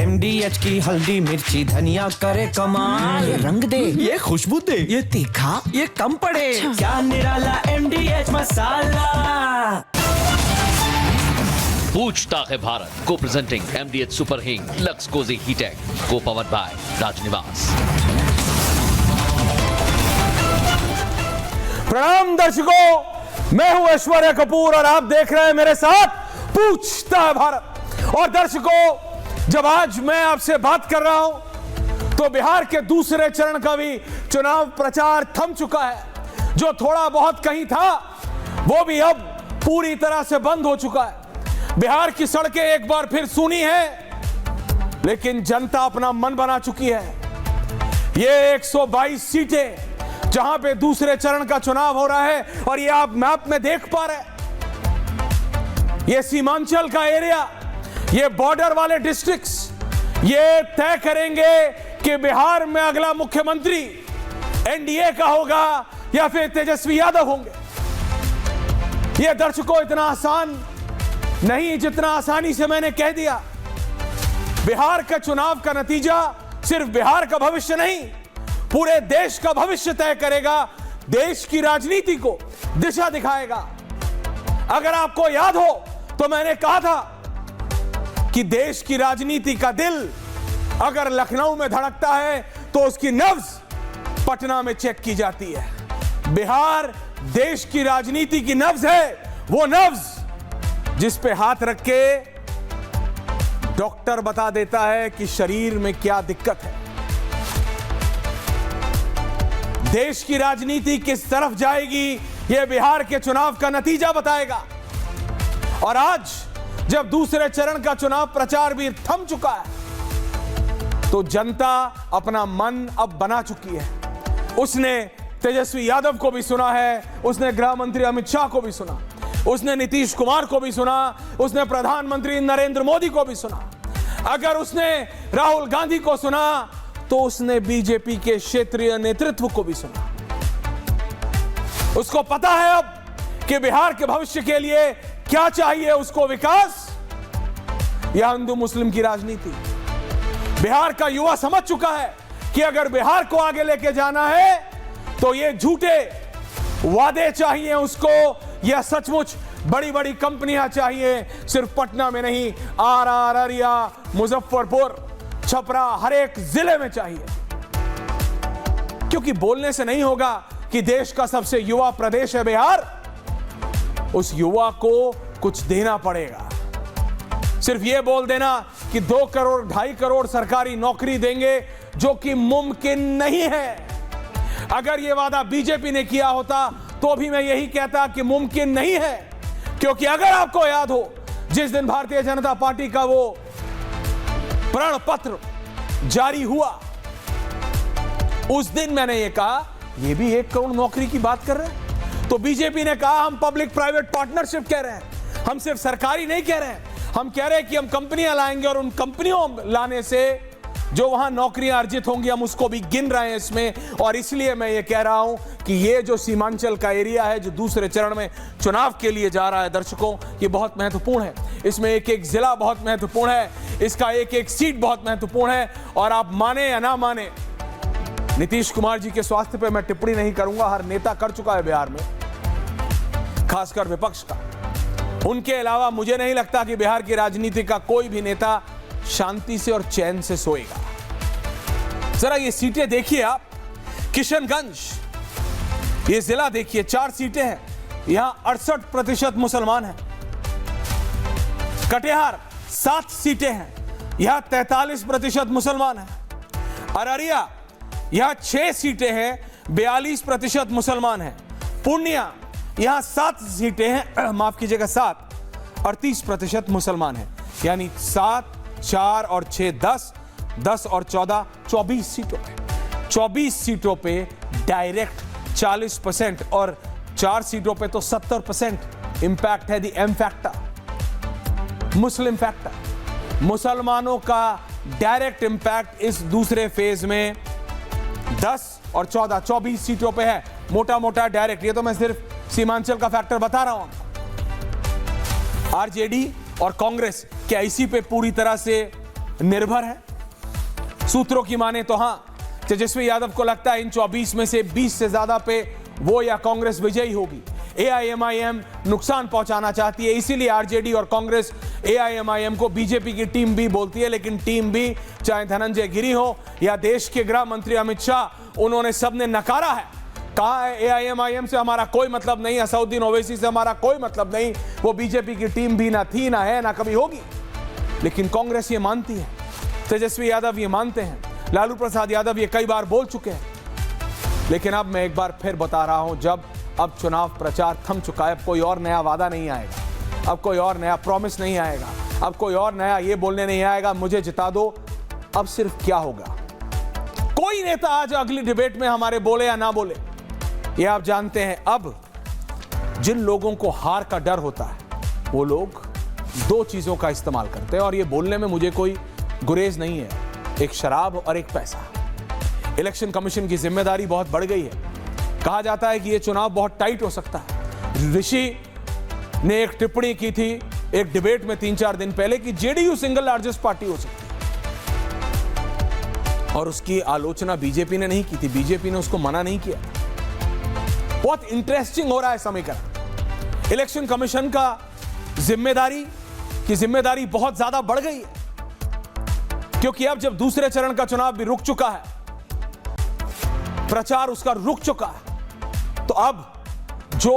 MDH की हल्दी मिर्ची धनिया करे कमाल। ये रंग दे, ये खुशबू दे, ये तीखा, ये कम पड़े। क्या निराला MDH मसाला। पूछता है भारत को प्रेजेंटिंग MDH सुपर हिंग लक्स कोजी हीटेक को पावर्ड बाय राजनिवास। प्रणाम दर्शकों, मैं हूं ऐश्वर्या कपूर और आप देख रहे हैं मेरे साथ पूछता है भारत। और दर्शकों, जब आज मैं आपसे बात कर रहा हूं तो बिहार के दूसरे चरण का भी चुनाव प्रचार थम चुका है। जो थोड़ा बहुत कहीं था वो भी अब पूरी तरह से बंद हो चुका है। बिहार की सड़कें एक बार फिर सूनी है, लेकिन जनता अपना मन बना चुकी है। ये 122 सीटें जहां पे दूसरे चरण का चुनाव हो रहा है और ये आप मैप में देख पा रहे हैं, ये सीमांचल का एरिया, ये बॉर्डर वाले डिस्ट्रिक्ट्स, ये तय करेंगे कि बिहार में अगला मुख्यमंत्री एनडीए का होगा या फिर तेजस्वी यादव होंगे। ये दर्शकों इतना आसान नहीं जितना आसानी से मैंने कह दिया। बिहार का चुनाव का नतीजा सिर्फ बिहार का भविष्य नहीं, पूरे देश का भविष्य तय करेगा, देश की राजनीति को दिशा दिखाएगा। अगर आपको याद हो तो मैंने कहा था कि देश की राजनीति का दिल अगर लखनऊ में धड़कता है तो उसकी नब्ज पटना में चेक की जाती है। बिहार देश की राजनीति की नब्ज है, वो नब्ज जिस पे हाथ रख के डॉक्टर बता देता है कि शरीर में क्या दिक्कत है। देश की राजनीति किस तरफ जाएगी यह बिहार के चुनाव का नतीजा बताएगा। और आज जब दूसरे चरण का चुनाव प्रचार भी थम चुका है तो जनता अपना मन अब बना चुकी है। उसने तेजस्वी यादव को भी सुना है, उसने गृह मंत्री अमित शाह को भी सुना, उसने नीतीश कुमार को भी सुना, उसने प्रधानमंत्री नरेंद्र मोदी को भी सुना। अगर उसने राहुल गांधी को सुना तो उसने बीजेपी के क्षेत्रीय नेतृत्व को भी सुना। उसको पता है अब कि बिहार के भविष्य के लिए क्या चाहिए उसको, विकास या हिंदू मुस्लिम की राजनीति। बिहार का युवा समझ चुका है कि अगर बिहार को आगे लेके जाना है तो ये झूठे वादे चाहिए उसको, या सचमुच बड़ी बड़ी कंपनियां चाहिए, सिर्फ पटना में नहीं, आरा, अररिया, मुजफ्फरपुर, छपरा, हर एक जिले में चाहिए। क्योंकि बोलने से नहीं होगा कि देश का सबसे युवा प्रदेश है बिहार, उस युवा को कुछ देना पड़ेगा। सिर्फ यह बोल देना कि 2 करोड़ 2.5 करोड़ सरकारी नौकरी देंगे, जो कि मुमकिन नहीं है। अगर यह वादा बीजेपी ने किया होता तो भी मैं यही कहता कि मुमकिन नहीं है। क्योंकि अगर आपको याद हो, जिस दिन भारतीय जनता पार्टी का वो प्रण पत्र जारी हुआ, उस दिन मैंने ये कहा ये भी 1 करोड़ नौकरी की बात कर रहे हैं। तो बीजेपी ने कहा हम पब्लिक प्राइवेट पार्टनरशिप कह रहे हैं, हम सिर्फ सरकारी नहीं कह रहे हैं, हम कह रहे हैं कि हम कंपनियां लाएंगे और उन कंपनियों लाने से जो वहां नौकरियां अर्जित होंगी हम उसको भी गिन रहे हैं इसमें। और इसलिए मैं ये कह रहा हूं कि ये जो सीमांचल का एरिया है जो दूसरे चरण में चुनाव के लिए जा रहा है दर्शकों, ये बहुत महत्वपूर्ण है। इसमें एक एक जिला बहुत महत्वपूर्ण है, इसका एक एक सीट बहुत महत्वपूर्ण है। और आप माने या ना माने, नीतीश कुमार जी के स्वास्थ्य पे मैं टिप्पणी नहीं करूंगा, हर नेता कर चुका है बिहार में, खासकर विपक्ष का। उनके अलावा मुझे नहीं लगता कि बिहार की राजनीति का कोई भी नेता शांति से और चैन से सोएगा। जरा ये सीटें देखिए आप, किशनगंज ये जिला देखिए, 4 सीटें हैं, यहां 68% मुसलमान हैं। कटिहार 7 सीटें हैं, यहां 43% मुसलमान हैं। अररिया यहां 6 सीटें हैं, 42% मुसलमान हैं। पूर्णिया यहां 7 सीटें हैं, माफ कीजिएगा 7, 38% मुसलमान हैं। यानी 7, 4 और 6 10, 10 और 14 24 सीटों पे, 24 सीटों पे डायरेक्ट 40% और 4 सीटों पे तो 70% इंपैक्ट है। दी एम फैक्टर, मुस्लिम फैक्टर, मुसलमानों का डायरेक्ट इंपैक्ट इस दूसरे फेज में 10 और 14 24 सीटों पे है, मोटा मोटा डायरेक्ट। ये तो मैं सिर्फ सीमांचल का फैक्टर बता रहा हूं। आरजेडी और कांग्रेस क्या इसी पे पूरी तरह से निर्भर है। सूत्रों की माने तो हां, तेजस्वी यादव को लगता है इन 24 में से 20 से ज्यादा पे वो या कांग्रेस विजयी होगी। एआईएमआईएम नुकसान पहुंचाना चाहती है, इसीलिए आरजेडी और कांग्रेस एआईएमआईएम को बीजेपी की टीम बी बोलती है। लेकिन टीम बी, चाहे धनंजय गिरी हो या देश के गृह मंत्री अमित शाह, उन्होंने सबने नकारा है। कहा है एआईएमआईएम से हमारा कोई मतलब नहीं, असदुद्दीन ओवैसी से हमारा कोई मतलब नहीं, वो बीजेपी की टीम भी ना थी, ना है, ना कभी होगी। लेकिन कांग्रेस ये मानती है, तेजस्वी यादव ये मानते हैं, लालू प्रसाद यादव ये कई बार बोल चुके हैं। लेकिन अब मैं एक बार फिर बता रहा हूं, जब अब चुनाव प्रचार थम चुका है, अब कोई और नया वादा नहीं आएगा, अब कोई और नया प्रॉमिस नहीं आएगा, अब कोई और नया ये बोलने नहीं आएगा मुझे जिता दो। अब सिर्फ क्या होगा, कोई नेता आज अगली डिबेट में हमारे बोले या ना बोले, ये आप जानते हैं। अब जिन लोगों को हार का डर होता है वो लोग दो चीजों का इस्तेमाल करते हैं, और ये बोलने में मुझे कोई गुरेज नहीं है, एक शराब और एक पैसा। इलेक्शन कमीशन की जिम्मेदारी बहुत बढ़ गई है। कहा जाता है कि यह चुनाव बहुत टाइट हो सकता है। ऋषि ने एक टिप्पणी की थी एक डिबेट में 3-4 दिन पहले कि जेडीयू सिंगल लार्जेस्ट पार्टी हो सकती है, और उसकी आलोचना बीजेपी ने नहीं की थी, बीजेपी ने उसको मना नहीं किया। बहुत इंटरेस्टिंग हो रहा है समीकरण। इलेक्शन कमीशन का जिम्मेदारी बहुत ज्यादा बढ़ गई है, क्योंकि अब जब दूसरे चरण का चुनाव भी रुक चुका है, प्रचार उसका रुक चुका है, तो अब जो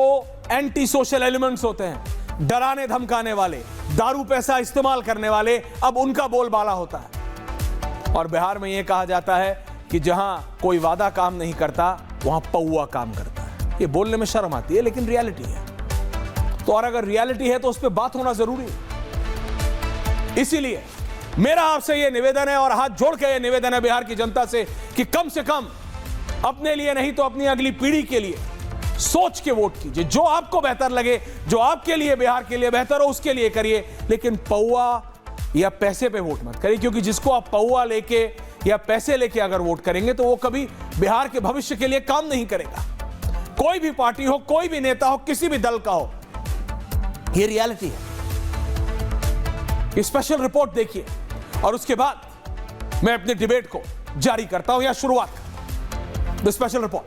एंटी सोशल एलिमेंट्स होते हैं, डराने धमकाने वाले, दारू पैसा इस्तेमाल करने वाले, अब उनका बोलबाला होता है। और बिहार में यह कहा जाता है कि जहां कोई वादा काम नहीं करता वहां पौआ काम करता है। ये बोलने में शर्म आती है, लेकिन रियलिटी है। तो और अगर रियलिटी है तो उस पर बात होना जरूरी है। इसीलिए मेरा आपसे यह निवेदन है, और हाथ जोड़ के यह निवेदन है बिहार की जनता से, कि कम से कम अपने लिए नहीं तो अपनी अगली पीढ़ी के लिए सोच के वोट कीजिए। जो आपको बेहतर लगे, जो आपके लिए, बिहार के लिए बेहतर हो, उसके लिए करिए। लेकिन पौआ या पैसे पे वोट मत करिए, क्योंकि जिसको आप पौआ लेके या पैसे लेके अगर वोट करेंगे तो वो कभी बिहार के भविष्य के लिए काम नहीं करेगा। कोई भी पार्टी हो, कोई भी नेता हो, किसी भी दल का हो, ये रियलिटी है। स्पेशल रिपोर्ट देखिए, और उसके बाद मैं अपने डिबेट को जारी करता हूं, या शुरुआत द स्पेशल रिपोर्ट।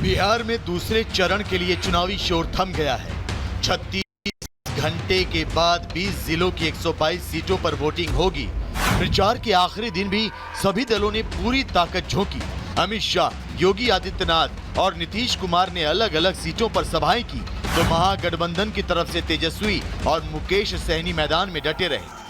बिहार में दूसरे चरण के लिए चुनावी शोर थम गया है। 36 घंटे के बाद 20 जिलों की 122 सीटों पर वोटिंग होगी। प्रचार के आखिरी दिन भी सभी दलों ने पूरी ताकत झोंकी। अमित शाह, योगी आदित्यनाथ और नीतीश कुमार ने अलग अलग सीटों पर सभाएं की, तो महागठबंधन की तरफ से तेजस्वी और मुकेश सहनी मैदान में डटे रहे।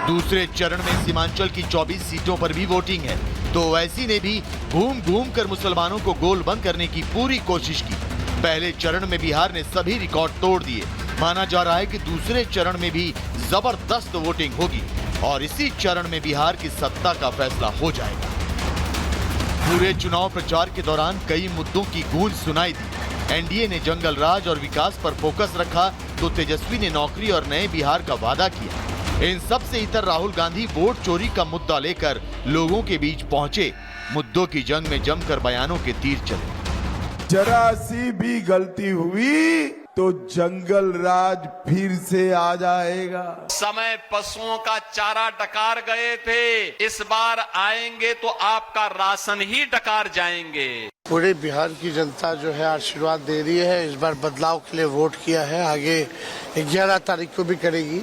दूसरे चरण में सीमांचल की 24 सीटों पर भी वोटिंग है, तो ओवैसी ने भी घूम घूम कर मुसलमानों को गोलबंद करने की पूरी कोशिश की। पहले चरण में बिहार ने सभी रिकॉर्ड तोड़ दिए। माना जा रहा है कि दूसरे चरण में भी जबरदस्त वोटिंग होगी, और इसी चरण में बिहार की सत्ता का फैसला हो जाएगा। पूरे चुनाव प्रचार के दौरान कई मुद्दों की गूंज सुनाई दी। एनडीए ने जंगल राज और विकास पर फोकस रखा, तो तेजस्वी ने नौकरी और नए बिहार का वादा किया। इन सब से इतर राहुल गांधी वोट चोरी का मुद्दा लेकर लोगों के बीच पहुंचे। मुद्दों की जंग में जमकर बयानों के तीर चले। जरा सी भी गलती हुई तो जंगल राज फिर से आ जाएगा। समय पशुओं का चारा डकार गए थे, इस बार आएंगे तो आपका राशन ही डकार जाएंगे। पूरे बिहार की जनता जो है आशीर्वाद दे रही है, इस बार बदलाव के लिए वोट किया है, आगे 11 तारीख को भी करेगी।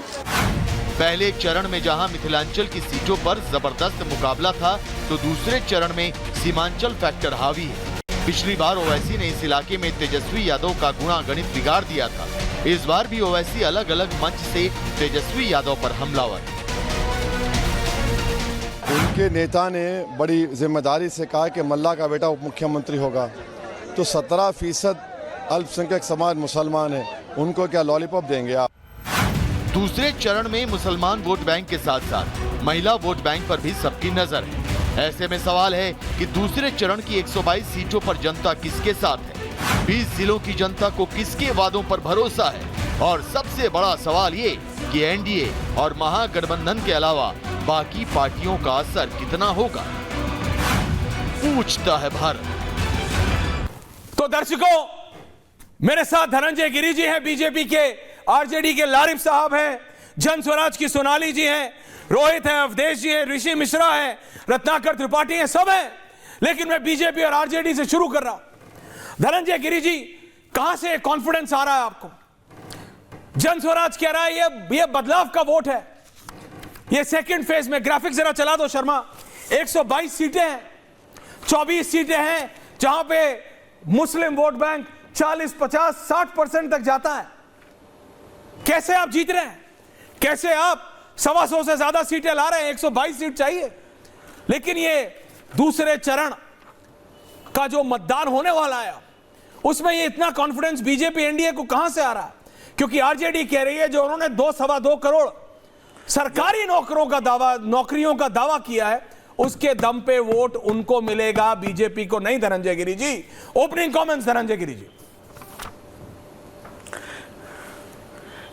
पहले चरण में जहां मिथिलांचल की सीटों पर जबरदस्त मुकाबला था, तो दूसरे चरण में सीमांचल फैक्टर हावी है। पिछली बार ओवैसी ने इस इलाके में तेजस्वी यादव का गुणागणित बिगाड़ दिया था। इस बार भी ओवैसी अलग अलग मंच से तेजस्वी यादव पर हमलावर। उनके नेता ने बड़ी जिम्मेदारी से कहा कि मल्ला का बेटा उप मुख्यमंत्री होगा, तो 17% अल्पसंख्यक समाज मुसलमान है, उनको क्या लॉलीपॉप देंगे आप? दूसरे चरण में मुसलमान वोट बैंक के साथ साथ महिला वोट बैंक पर भी सबकी नजर है। ऐसे में सवाल है कि दूसरे चरण की 122 सीटों पर जनता किसके साथ है? 20 जिलों की जनता को किसके वादों पर भरोसा है? और सबसे बड़ा सवाल ये कि एनडीए और महागठबंधन के अलावा बाकी पार्टियों का असर कितना होगा, पूछता है भारत। तो दर्शकों, मेरे साथ धनंजय गिरी जी हैं, बीजेपी के, आरजेडी के लारिफ साहब हैं, जन स्वराज की सोनाली जी हैं, रोहित है, अवधेश जी हैं, ऋषि मिश्रा है, रत्नाकर त्रिपाठी हैं, सब हैं। लेकिन मैं बीजेपी और आरजेडी से शुरू कर रहा हूं। धनंजय गिरी जी, कहां से कॉन्फिडेंस आ रहा है आपको? जन स्वराज कह रहा है ये बदलाव का वोट है। ये सेकंड फेज में, ग्राफिक जरा चला दो शर्मा, 122 सीटें हैं, 24 सीटें हैं जहां पे मुस्लिम वोट बैंक 40, 50, 60% तक जाता है। कैसे आप जीत रहे हैं? कैसे आप 125 से ज्यादा सीटें ला रहे हैं? 122 सीट चाहिए। लेकिन ये दूसरे चरण का जो मतदान होने वाला है, उसमें ये इतना कॉन्फिडेंस बीजेपी एनडीए को कहां से आ रहा है? क्योंकि आरजेडी कह रही है जो उन्होंने 2-2.25 करोड़ सरकारी नौकरियों का दावा किया है, उसके दम पे वोट उनको मिलेगा, बीजेपी को नहीं। Dhananjay Giri ji, opening comments Dhananjay Giri ji.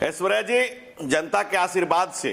ऐश्वर्या जी, जनता के आशीर्वाद से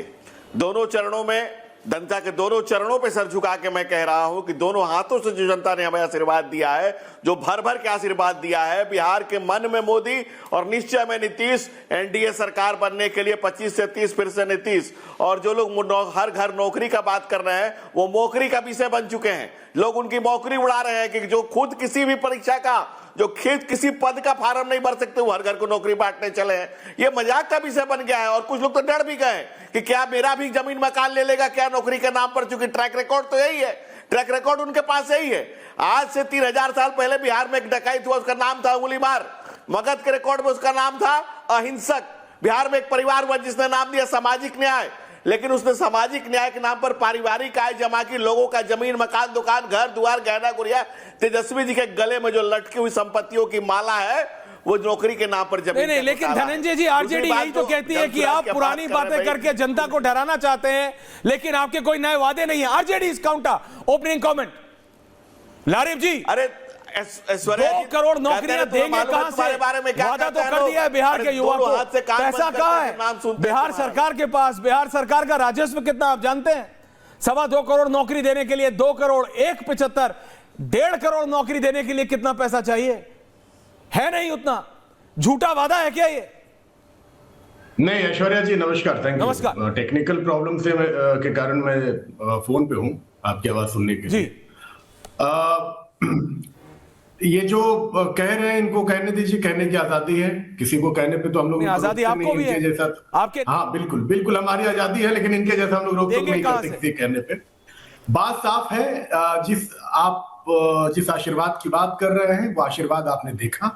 दोनों चरणों में, जनता के दोनों चरणों पे सर झुका के मैं कह रहा हूं कि दोनों हाथों से जो जनता ने हमें आशीर्वाद दिया है, जो भर भर के आशीर्वाद दिया है, बिहार के मन में मोदी और निश्चय में नीतीश, एनडीए सरकार बनने के लिए 25 से 30, फिर से नीतीश। और जो लोग हर घर नौकरी का बात कर रहे हैं, वो मौकरी का विषय बन चुके हैं। लोग उनकी मौकरी उड़ा रहे हैं कि जो खुद किसी भी परीक्षा का, जो किसी पद का फार्म नहीं भर सकते, वो हर घर को नौकरी बांटने चले हैं। ये मजाक का विषय बन गया है। और कुछ लोग तो डर भी गए कि क्या मेरा भी जमीन मकान ले लेगा क्या नौकरी के नाम पर, चूंकि ट्रैक रिकॉर्ड तो यही है, ट्रैक रिकॉर्ड उनके पास यही है। आज से 3000 साल पहले बिहार में एक डकैत हुआ, उसका नाम था उंगली मार। मगध के रिकॉर्ड में उसका नाम था अहिंसक। बिहार में एक परिवार हुआ जिसने नाम दिया सामाजिक न्याय, लेकिन उसने सामाजिक न्याय के नाम पर पारिवारिक आय जमा की, लोगों का जमीन मकान दुकान घर द्वार गहना गुड़िया। तेजस्वी जी के गले में जो लटकी हुई संपत्तियों की माला है, वो नौकरी के नाम पर जमीन। नहीं, लेकिन धनंजय जी, आरजेडी यही तो कहती है कि आप पुरानी बातें करके जनता को डराना चाहते हैं, लेकिन आपके कोई नए वादे नहीं है। RJD is counter. Opening comment Larif ji. अरे 2 करोड़ नौकरियां देंगे कहां से? वादा तो कर दिया है बिहार के युवा को, पैसा कहां है? बिहार सरकार के पास, बिहार सरकार का राजस्व कितना आप जानते हैं? 2.25 करोड़ नौकरी देने के लिए 2 करोड़ 1.75, 1.5 करोड़ नौकरी देने के लिए कितना पैसा चाहिए? है नहीं उतना। झूठा वादा है क्या ये? नहीं ऐश्वर्या जी, नमस्कार। Thank you. नमस्कार। टेक्निकल प्रॉब्लम से के कारण मैं फोन पे हूं आपकी आवाज सुनने के लिए। ये जो कह रहे हैं, इनको कहने दीजिए, कहने की आजादी है। किसी को कहने पे तो हम लोग आजादी आपको भी है जैसा आपके। हाँ बिल्कुल बिल्कुल, हमारी आजादी है, लेकिन इनके जैसा हम लोग रोक टोक नहीं करते किसी कहने पे। बात साफ है। जिस आशीर्वाद की बात कर रहे हैं, वो आशीर्वाद आपने देखा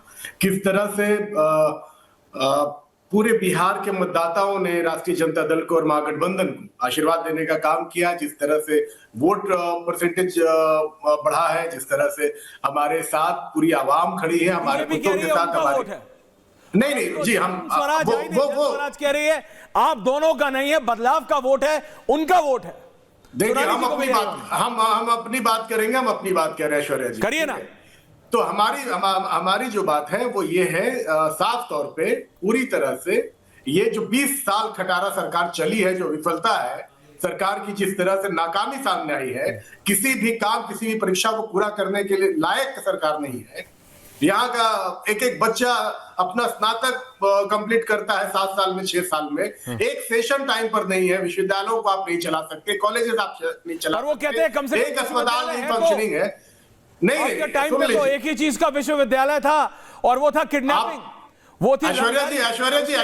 किस तरह से पूरे बिहार के मतदाताओं ने राष्ट्रीय जनता दल को और महागठबंधन को आशीर्वाद देने का काम किया। जिस तरह से वोट परसेंटेज बढ़ा है, जिस तरह से हमारे साथ पूरी आवाम खड़ी है, हमारे कुत्तों के साथ हमारे। नहीं जी, हम स्वराज कह रही है आप दोनों का नहीं है, बदलाव का वोट है, उनका वोट है। देखिए, हम अपनी बात करेंगे, हम अपनी बात कह रहे हैं ऐश्वर्या जी, करिए ना। तो हमारी जो बात है वो ये है, साफ तौर पे पूरी तरह से ये जो 20 साल खटारा सरकार चली है, जो विफलता है सरकार की, जिस तरह से नाकामी सामने आई है, किसी भी काम, किसी भी परीक्षा को पूरा करने के लिए लायक सरकार नहीं है। यहाँ का एक एक बच्चा अपना स्नातक कंप्लीट करता है 7 साल में, 6 साल में। एक सेशन टाइम पर नहीं है, विश्वविद्यालयों को आप नहीं चला सकते, कॉलेजेस आप नहीं चला सकते, वो कहते हैं कम से एक अस्पताल नहीं फंक्शनिंग है। नहीं, टाइम पे तो एक ही चीज का विश्वविद्यालय था और वो था किडनैपिंग। वो थी ऐश्वर्या जी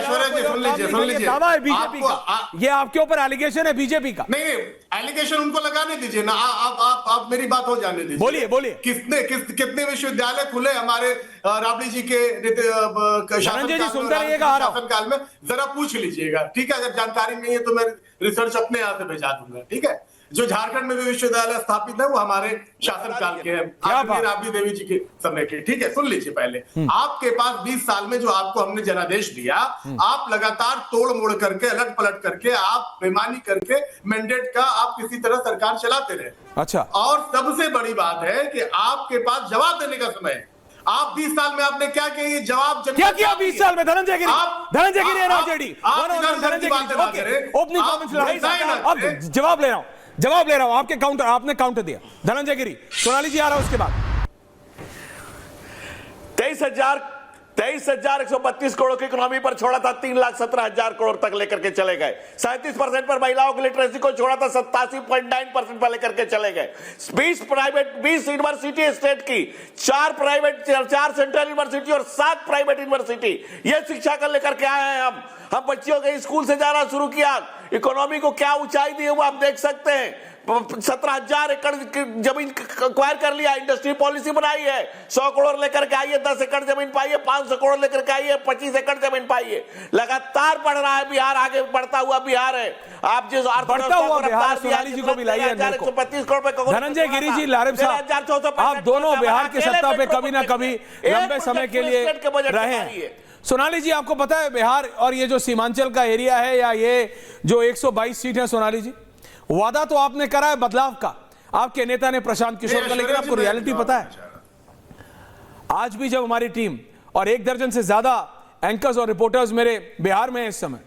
सुन लीजिए दावा है बीजेपी का, ये आपके ऊपर एलिगेशन है बीजेपी का। नहीं, एलिगेशन उनको लगाने दीजिए ना, आप मेरी बात हो जाने दीजिए। बोलिए। कितने विश्वविद्यालय खुले हमारे राबड़ी जी के शासनकाल में, जरा पूछ लीजिएगा, ठीक है? अगर जानकारी नहीं है तो मैं रिसर्च अपने यहाँ से भेजा दूंगा, ठीक है? जो झारखंड में भी विश्वविद्यालय स्थापित है वो हमारे शासनकाल के हैं, राबड़ी देवी जी के समय के, ठीक है? सुन लीजिए पहले, आपके पास 20 साल में जो आपको हमने जनादेश दिया, आप लगातार तोड़ मोड़ करके, अलट पलट करके, आप बेईमानी करके मैंडेट का आप किसी तरह सरकार चलाते रहे। अच्छा, और सबसे बड़ी बात है कि आपके पास जवाब देने का समय है। आप 20 साल में आपने क्या किया, ये जवाब क्या किया 20 साल में? धनंजय गिरी आरजेडी ओपनिंग कमेंट्स, जवाब ले रहा हूं आपने काउंटर दिया। धनंजय गिरी, सोनाली जी आ रहा है उसके बाद। 23,000 23,132 करोड़ की इकोनॉमी पर छोड़ा था, 3,17,000 करोड़ तक लेकर के चले गए। 37% पर महिलाओं की लिटरेसी को छोड़ा था, 87.9% पर लेकर के चले गए। 20 यूनिवर्सिटी स्टेट की, 4 सेंट्रल यूनिवर्सिटी और 7 प्राइवेट यूनिवर्सिटी, ये शिक्षा कर लेकर के आए हैं हम बच्चियों के स्कूल से जाना शुरू किया। इकोनॉमी को क्या ऊंचाई दी है वो आप देख सकते हैं। 17,000 एकड़ जमीन एक्वायर कर लिया, इंडस्ट्री पॉलिसी बनाई है, 100 करोड़ लेकर के आई है, 10 एकड़ जमीन पाई है, 500 करोड़ लेकर के आई है, 25 एकड़ जमीन पाई है। लगातार बढ़ रहा है बिहार, आगे बढ़ता हुआ बिहार है। आप जिस बढ़ता हुआ बिहार, सोनाली जी को भी लाइए अंदर को। 135 करोड़। धनंजय गिरी जी, लारिब साहब, आप दोनों बिहार की सत्ता पे कभी ना कभी लंबे समय के लिए रहे हैं। सोनाली जी, आपको पता है बिहार और ये जो सीमांचल का एरिया है या ये जो 122 सीट है, सोनाली जी, वादा तो आपने करा है बदलाव का, आपके नेता ने प्रशांत किशोर का, लेकिन आपको रियलिटी पता है? आज भी जब हमारी टीम और 1 दर्जन से ज्यादा एंकर्स और रिपोर्टर्स मेरे बिहार में इस समय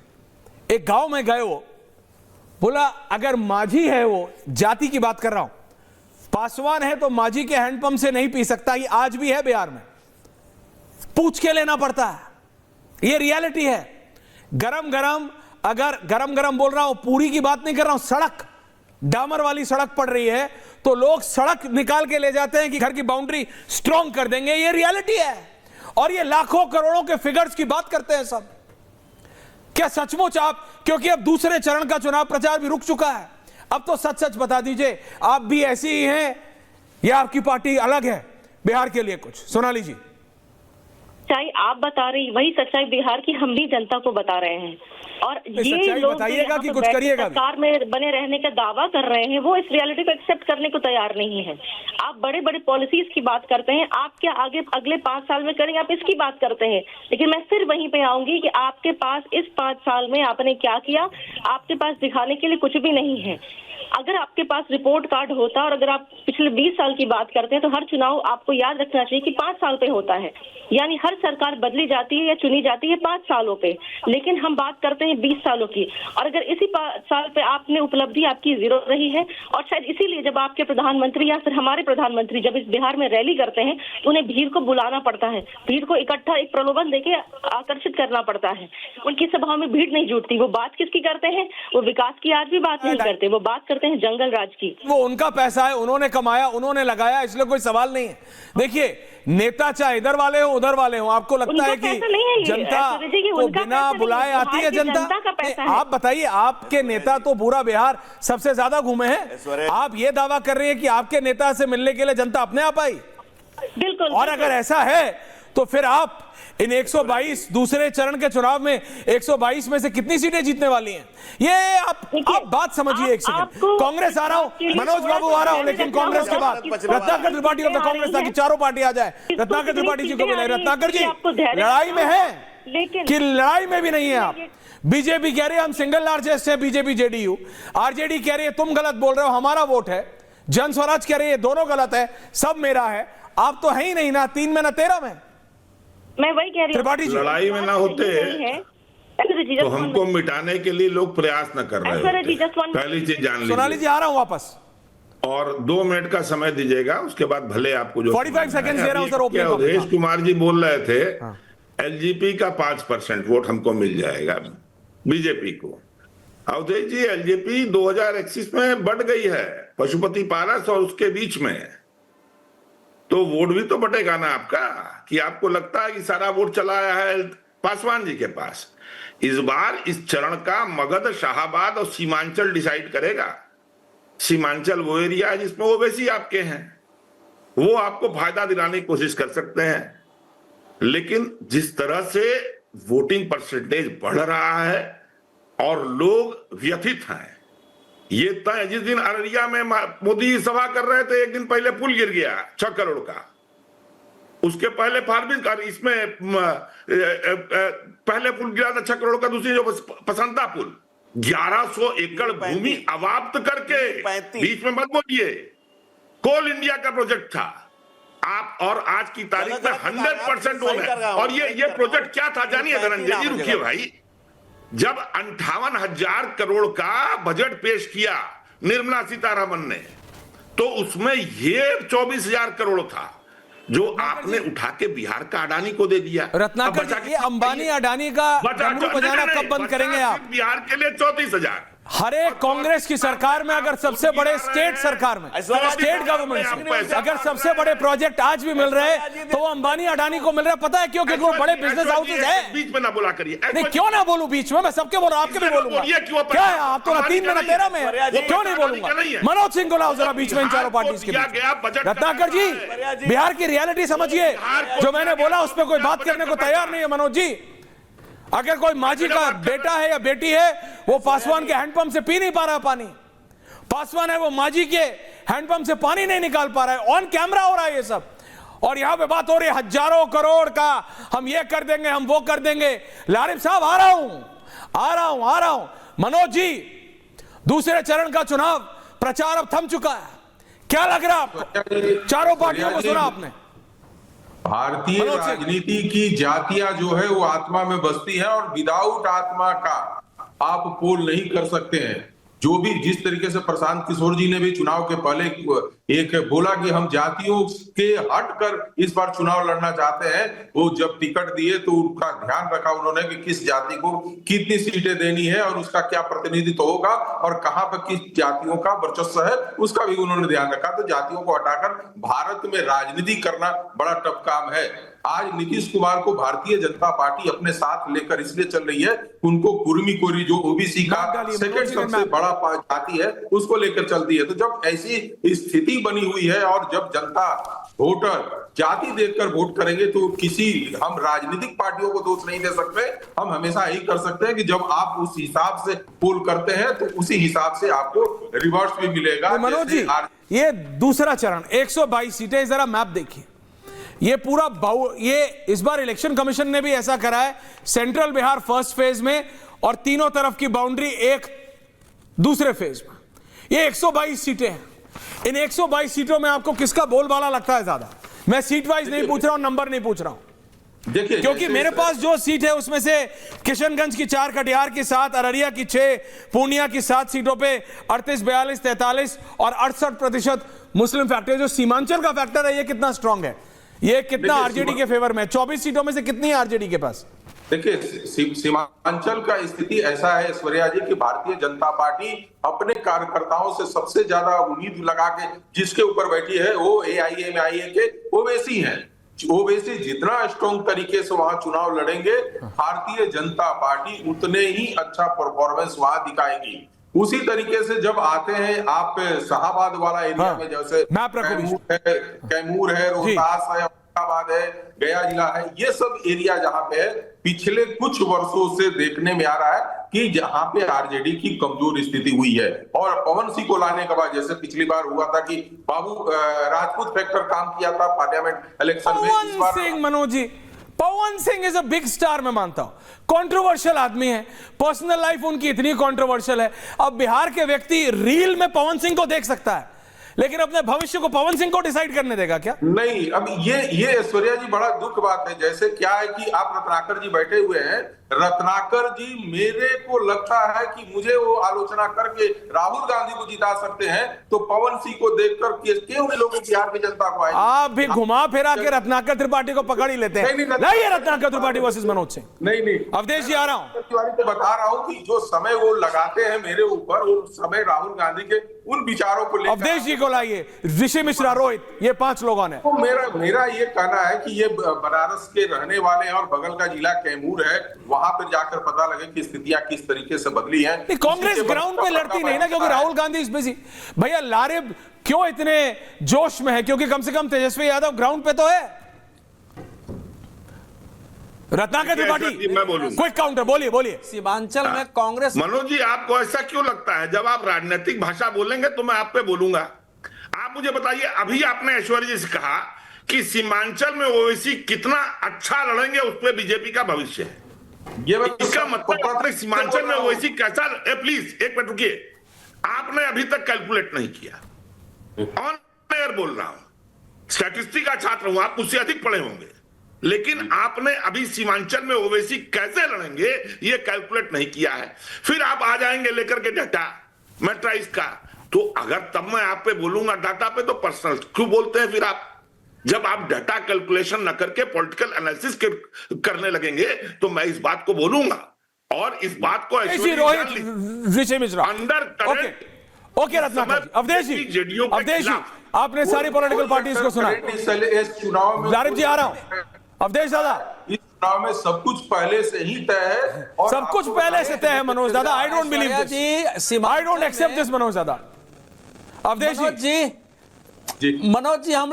एक गांव में गए, वो बोला अगर माझी है, वो जाति की बात कर रहा हूं, पासवान है तो माझी के हैंडपंप से नहीं पी सकता, ये आज भी है बिहार में, पूछ के लेना पड़ता है। ये रियलिटी है। गरम गरम, अगर गरम गरम बोल रहा हूं, पूरी की बात नहीं कर रहा हूं, सड़क, डामर वाली सड़क पड़ रही है तो लोग सड़क निकाल के ले जाते हैं कि घर की बाउंड्री स्ट्रांग कर देंगे। ये रियलिटी है। और ये लाखों करोड़ों के फिगर्स की बात करते हैं सब। क्या सचमुच आप, क्योंकि अब दूसरे चरण का चुनाव प्रचार भी रुक चुका है, अब तो सच सच बता दीजिए, आप भी ऐसी ही हैं या आपकी पार्टी अलग है बिहार के लिए कुछ? सोनाली जी, सच्चाई आप बता रही, वही सच्चाई बिहार की हम भी जनता को बता रहे हैं। और ये लोग बताइएगा कि कुछ करिएगा, सरकार में बने रहने का दावा कर रहे हैं, वो इस रियलिटी को एक्सेप्ट करने को तैयार नहीं है। आप बड़े बड़े पॉलिसीज की बात करते हैं, आप क्या आगे अगले 5 साल में करेंगे, आप इसकी बात करते हैं। लेकिन मैं फिर वहीं पे आऊंगी कि आपके पास इस 5 साल में आपने क्या किया, आपके पास दिखाने के लिए कुछ भी नहीं है। अगर आपके पास रिपोर्ट कार्ड होता और अगर आप पिछले 20 साल की बात करते हैं तो हर चुनाव आपको याद रखना चाहिए कि 5 साल पे होता है, यानी हर सरकार बदली जाती है या चुनी जाती है 5 सालों पे, लेकिन हम बात करते हैं 20 सालों की। और अगर इसी साल पे आपने उपलब्धि आपकी 0 रही है, और शायद इसीलिए जब आपके प्रधानमंत्री या फिर हमारे प्रधानमंत्री जब इस बिहार में रैली करते हैं तो उन्हें भीड़ को बुलाना पड़ता है, भीड़ को इकट्ठा एक प्रलोभन देके आकर्षित करना पड़ता है। उनकी सभाओं में भीड़ नहीं जुटती। वो बात किसकी करते हैं? वो विकास की आज भी बात नहीं करते, वो बात करते हैं जंगल राज की। वो उनका पैसा है, उन्होंने कमाया, उन्होंने लगाया, इसलिए कोई सवाल नहीं है। देखिए, नेता चाहे इधर वाले हो उधर वाले हो, आपको लगता है कि जनता को बिना बुलाए आती है जनता? आप बताइए, आपके नेता तो पूरा बिहार सबसे ज्यादा घूमे हैं, आप ये दावा कर रहे हैं कि आपके नेता से मिलने के लिए जनता अपने आप आई? बिल्कुल। और अगर ऐसा है तो फिर आप इन 122 दूसरे चरण के चुनाव में 122 में से कितनी सीटें जीतने वाली हैं? ये आप बात समझिए एक सेकंड। कांग्रेस आ रहा हूं, मनोज बाबू आ रहा हूं, लेकिन कांग्रेस के बाद रत्नाकर त्रिपाठी ऑफ द कांग्रेस, ताकि चारों पार्टी आ जाए। रत्नाकर त्रिपाठी जी को मिले। रत्नाकर जी, लड़ाई में है कि लड़ाई में भी नहीं है आप? बीजेपी कह रही है हम सिंगल लार्जेस्ट है, बीजेपी जेडीयू, आरजेडी कह रही है तुम गलत बोल रहे हो, हमारा वोट है, जन स्वराज कह रही है दोनों गलत है, सब मेरा है। आप तो है ही नहीं, ना 3 में ना 13 में। मैं वही कह रही हूँ, लड़ाई में ना होते तो हमको मिटाने के लिए लोग प्रयास न कर रहे होते। पहली चीज जान लीजिए। सोनाली जी, आ रहा हूं वापस, और 2 मिनट का समय दीजिएगा, उसके बाद भले आपको जो 45 सेकंड दे रहा हूं सर। अवधेश कुमार जी बोल रहे थे एलजेपी का 5% वोट हमको मिल जाएगा बीजेपी को। अवधेश जी, एलजेपी 2021 में बढ़ गई है पशुपति पारस और उसके बीच में, तो वोट भी तो बटेगा ना आपका। कि आपको लगता है कि सारा वोट चला आया है पासवान जी के पास? इस बार इस चरण का मगध, शाहाबाद और सीमांचल डिसाइड करेगा। सीमांचल वो एरिया है जिसमें ओवैसी आपके हैं, वो आपको फायदा दिलाने की कोशिश कर सकते हैं। लेकिन जिस तरह से वोटिंग परसेंटेज बढ़ रहा है और लोग व्यथित हैं, ये तय, जिस दिन अररिया में मोदी सभा कर रहे थे, एक दिन पहले पुल गिर गया 6 करोड़ का, उसके पहले फार्मिंग, इसमें पहले पुल गिरा था 6 करोड़ का, दूसरी जो पसंता पुल 1100 एकड़ भूमि अवाप्त करके, बीच में मत बोलिए, कोल इंडिया का प्रोजेक्ट था। आप और आज की तारीख में 100% वो है। और ये प्रोजेक्ट क्या था जानिए धनंजय जी, रुकिए भाई, जब 58,000 करोड़ का बजट पेश किया निर्मला सीतारमण ने, तो उसमें ये 24,000 करोड़ था। जो आपने उठा के बिहार का अडानी को दे दिया। रत्नाकर जी, ये अंबानी अडानी का डमरू बजाना कब बंद करेंगे आप? बिहार के लिए 34,000। हर एक कांग्रेस की सरकार में, अगर सबसे बड़े स्टेट सरकार में, स्टेट गवर्नमेंट में अगर सबसे बड़े प्रोजेक्ट आज भी मिल रहे हैं तो वो अंबानी अडानी को मिल रहा है। पता है क्यों? क्योंकि वो बड़े बिजनेस हाउसेज है। बीच में ना बोला करिए। नहीं, क्यों ना बोलूं बीच में? मैं सबके बोल रहा हूं, आपके भी बोलूंगा। क्या है, आप तो ना 3 में ना 13 में, क्यों नहीं बोलूंगा? मनोज सिंह को लाओ जरा बीच में, इन चारों पार्टीज के बीच। रत्नाकर जी, बिहार की रियलिटी समझिए। जो मैंने बोला उस पर कोई बात करने को तैयार नहीं है मनोज जी। अगर कोई मांझी का बेटा है या बेटी है, वो पासवान के हैंडपंप से पी नहीं पा रहा है पानी। पासवान है, वो मांझी के हैंडपंप से पानी नहीं निकाल पा रहा है। ऑन कैमरा हो रहा है ये सब। और यहां पे बात हो रही है हजारों करोड़ का, हम ये कर देंगे, हम वो कर देंगे। लारिफ साहब, आ रहा हूं। मनोज जी, दूसरे चरण का चुनाव प्रचार अब थम चुका है। क्या लग रहा है आपको? चारों पार्टियों को सुना आपने? भारतीय राजनीति की जातियां जो है वो आत्मा में बसती है और विदाउट आत्मा का आप पोल नहीं कर सकते हैं। जो भी जिस तरीके से प्रशांत किशोर जी ने भी चुनाव के पहले एक बोला कि हम जातियों के हटकर इस बार चुनाव लड़ना चाहते हैं, वो जब टिकट दिए तो उनका ध्यान रखा उन्होंने कि किस जाति को कितनी सीटें देनी है और उसका क्या प्रतिनिधित्व होगा और कहां पर किस जातियों का वर्चस्व है, उसका भी उन्होंने ध्यान रखा। तो जातियों को हटाकर भारत में राजनीति करना बड़ा टफ काम है। आज नीतीश कुमार को भारतीय जनता पार्टी अपने साथ लेकर इसलिए चल रही है, उनको कुर्मी कोरी जो ओबीसी का सेकंड सबसे बड़ा जाति है उसको लेकर चलती है। तो जब ऐसी स्थिति बनी हुई है और जब जनता वोटर जाति देखकर वोट करेंगे तो हम राजनीतिक पार्टियों को दोष नहीं दे सकते। हम हमेशा यही कर सकते हैं कि जब आप उस हिसाब से पोल करते हैं तो उसी हिसाब से आपको रिवर्स भी मिलेगा। मनोज जी, ये दूसरा चरण 122 सीटें, जरा मैप देखिए। ये पूरा ये इस बार इलेक्शन कमीशन ने भी ऐसा करा है। सेंट्रल बिहार फर्स्ट फेज में और तीनों तरफ की बाउंड्री एक दूसरे फेज में। ये 122 सीटें हैं। इन 122 सीटों में आपको किसका बोलबाला लगता है ज्यादा? मैं सीट वाइज नहीं पूछ रहा हूं, नंबर नहीं पूछ रहा हूं। देखिए, क्योंकि मेरे पास जो सीट है उसमें से किशनगंज की 4, कटिहार की 7, अररिया की 6, पूर्णिया की 7 सीटों पे 38, 42, 43 और 68% मुस्लिम फैक्टर। जो सीमांचल का फैक्टर है, ये कितना स्ट्रांग है? ये कितना आरजेडी के फेवर में? 24 सीटों में से कितनी है आरजेडी के पास? देखिए, सीमांचल का स्थिति ऐसा है ऐश्वर्या जी कि भारतीय जनता पार्टी अपने कार्यकर्ताओं से सबसे ज्यादा उम्मीद लगा के जिसके ऊपर बैठी है वो एआईएमआईए के ओवैसी हैं। ओवैसी जितना स्ट्रॉन्ग तरीके से वहां चुनाव लड़ेंगे, भारतीय जनता पार्टी उतने ही अच्छा परफॉर्मेंस वहां दिखाएगी। उसी तरीके से जब आते हैं आप शाहबाद वाला एरिया में, जैसे कैमूर है, रोहतास है, औरंगाबाद है, गया जिला है, ये सब एरिया जहां पे है, पिछले कुछ वर्षों से देखने में आ रहा है कि जहां पे आरजेडी की कमजोर स्थिति हुई है। और पवन सिंह को लाने के बाद, जैसे पिछली बार हुआ था कि बाबू राजपूत फैक्टर काम किया था पार्लियामेंट इलेक्शन में, इस बार Manoj ji, Pawan Singh is a big star, मैं मानता हूं, कंट्रोवर्शियल आदमी है, पर्सनल लाइफ उनकी इतनी कंट्रोवर्शियल है। अब बिहार के व्यक्ति रील में पवन सिंह को देख सकता है, लेकिन अपने भविष्य को पवन सिंह को डिसाइड करने देगा क्या? नहीं। अब ये ऐश्वर्या जी बड़ा दुख बात है। जैसे क्या है कि आप रत्नाकर जी बैठे हुए हैं, रत्नाकर जी मेरे को लगता है कि मुझे वो आलोचना करके राहुल गांधी को जिता सकते हैं, तो पवन सिंह को देखकर क्यों नहीं लोग बिहार की जनता को आए? आप भी घुमा फिरा के रत्नाकर त्रिपाठी को पकड़ ही लेते हैं। नहीं, रत्नाकर त्रिपाठी वर्सेस मनोज सिंह। नहीं, अवधेश जी आ रहा हूं, तो बता रहा हूं कि जो समय वो लगाते हैं मेरे ऊपर, वो समय राहुल गांधी के उन विचारों को लेकर। अवधेश जी को लाइए, ऋषि मिश्रा, रोहित, ये 5 लोगों ने। तो मेरा ये कहना है कि ये बनारस के रहने वाले हैं और बगल का जिला कैमूर है, वहां पर जाकर पता लगे कि स्थितियां किस तरीके से बदली हैं। कांग्रेस ग्राउंड पे लड़ती नहीं ना, क्योंकि राहुल गांधी इस बिजी। भैया लारिब क्यों इतने जोश में है? क्योंकि कम से कम तेजस्वी यादव ग्राउंड पे तो है। रत्नाकर त्रिपाठी, मैं बोलूं, क्विक काउंटर, बोलिए। सीमांचल में कांग्रेस। मनोज जी, आपको ऐसा क्यों लगता है? जब आप राजनीतिक भाषा बोलेंगे तो मैं आप पे बोलूंगा। आप मुझे बताइए, अभी आपने ऐश्वर्या जी से कहा कि सीमांचल में ओवैसी कितना अच्छा लड़ेंगे, उस पर बीजेपी का भविष्य है। इसका मतलब आपने सीमांचल में ओवैसी कैसा, प्लीज एक मिनट रुकिए, आपने अभी तक कैलकुलेट नहीं किया। ऑन एयर बोल रहा हूं, स्टैटिस्टिक्स का छात्र हूं, आप मुझसे अधिक पढ़े होंगे, लेकिन आपने अभी सीमांचल में ओवैसी कैसे लड़ेंगे ये कैलकुलेट नहीं किया है। फिर आप आ जाएंगे लेकर के डाटा मैट्राइज का, तो अगर तब मैं आप पे बोलूंगा डाटा पे, तो पर्सनल क्यों बोलते हैं फिर आप? जब आप डाटा कैलकुलेशन न करके पॉलिटिकल एनालिसिस करने लगेंगे तो मैं इस बात को बोलूंगा और इस बात को ऋषि मिश्रा अंडर ओके रत्नाकर जी, अवधेश जी आपने सारी पॉलिटिकल पार्टीज को सुना। इस चुनाव में जारिफ जी आ रहा हूं। अवधेश दादा, इस चुनाव में सब कुछ पहले से ही तय है और सब कुछ पहले से तय है Manoj dada. I don't believe this, I don't accept this Manoj dada. Awadhesh ji Manoj जी, हम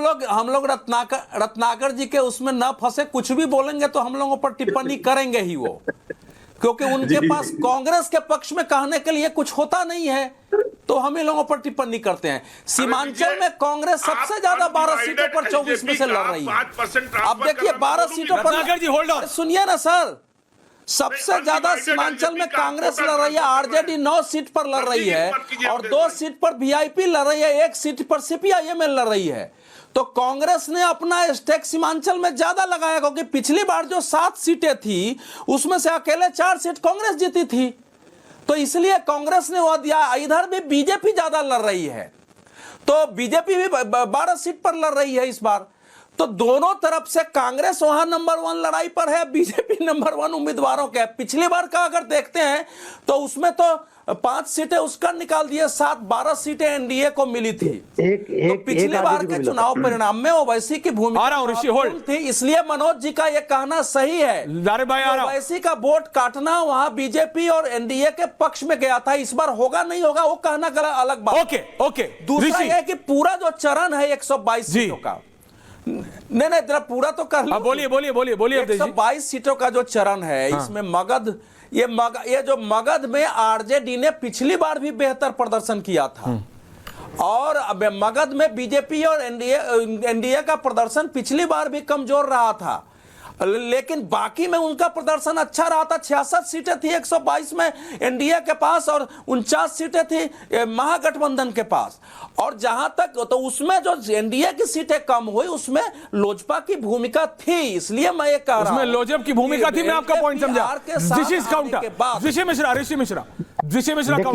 लोग रत्नाकर जी के उसमें ना फंसे, कुछ भी बोलेंगे तो हम लोगों पर टिप्पणी करेंगे ही वो, क्योंकि उनके पास कांग्रेस के पक्ष में कहने के लिए कुछ होता नहीं है, तो हम इन लोगों पर टिप्पणी करते हैं। सीमांचल में कांग्रेस सबसे ज्यादा 12 सीटों पर 24 में से लड़ रही है। अब देखिए 12 सीटों पर, सुनिए ना सर, सबसे ज्यादा सीमांचल में कांग्रेस लड़ रही है, आरजेडी 9 सीट पर लड़ रही है और 2 सीट पर वीआईपी लड़ रही है, 1 सीट पर सीपीआईएम लड़ रही है। तो कांग्रेस ने अपना स्टेक सीमांचल में ज्यादा लगाया, क्योंकि पिछली बार जो 7 सीटें थी उसमें से अकेले 4 सीट कांग्रेस जीती थी, तो इसलिए कांग्रेस ने वो दिया। इधर भी बीजेपी ज्यादा लड़ रही है, तो बीजेपी भी 12 सीट पर लड़ रही है इस बार। तो दोनों तरफ से कांग्रेस वहां नंबर 1 लड़ाई पर है, बीजेपी नंबर 1 उम्मीदवारों के। पिछली बार का अगर देखते हैं तो उसमें तो 5 सीटें उसका निकाल दिए, 12 सीटें एनडीए को मिली थी। तो पिछली बार के चुनाव परिणाम में ओवैसी की भूमिका थी, इसलिए मनोज जी का यह कहना सही है। ओवैसी का वोट काटना वहां बीजेपी और एनडीए के पक्ष में गया था, इस बार होगा नहीं होगा वो कहना अलग बात। ओके। दूसरा यह कि पूरा जो चरण है 122 सीटों का, नहीं जरा पूरा तो कर लो। बोलिए 122 सीटों का जो चरण है, इसमें मगध, ये जो मगध में आरजेडी ने पिछली बार भी बेहतर प्रदर्शन किया था, और अब मगध में बीजेपी और एनडीए का प्रदर्शन पिछली बार भी कमजोर रहा था, लेकिन बाकी में उनका प्रदर्शन अच्छा रहा था। 66 सीटें थी 122 में एनडीए के पास और 49 सीटें थी महागठबंधन के पास। और जहां तक तो उसमें जो एनडीए की सीटें कम हुई उसमें लोजपा की भूमिका थी, इसलिए मैं ये कह रहा हूं उसमें लोजपा की भूमिका थी। मैं आपका पॉइंट समझा। ऋषि मिश्रा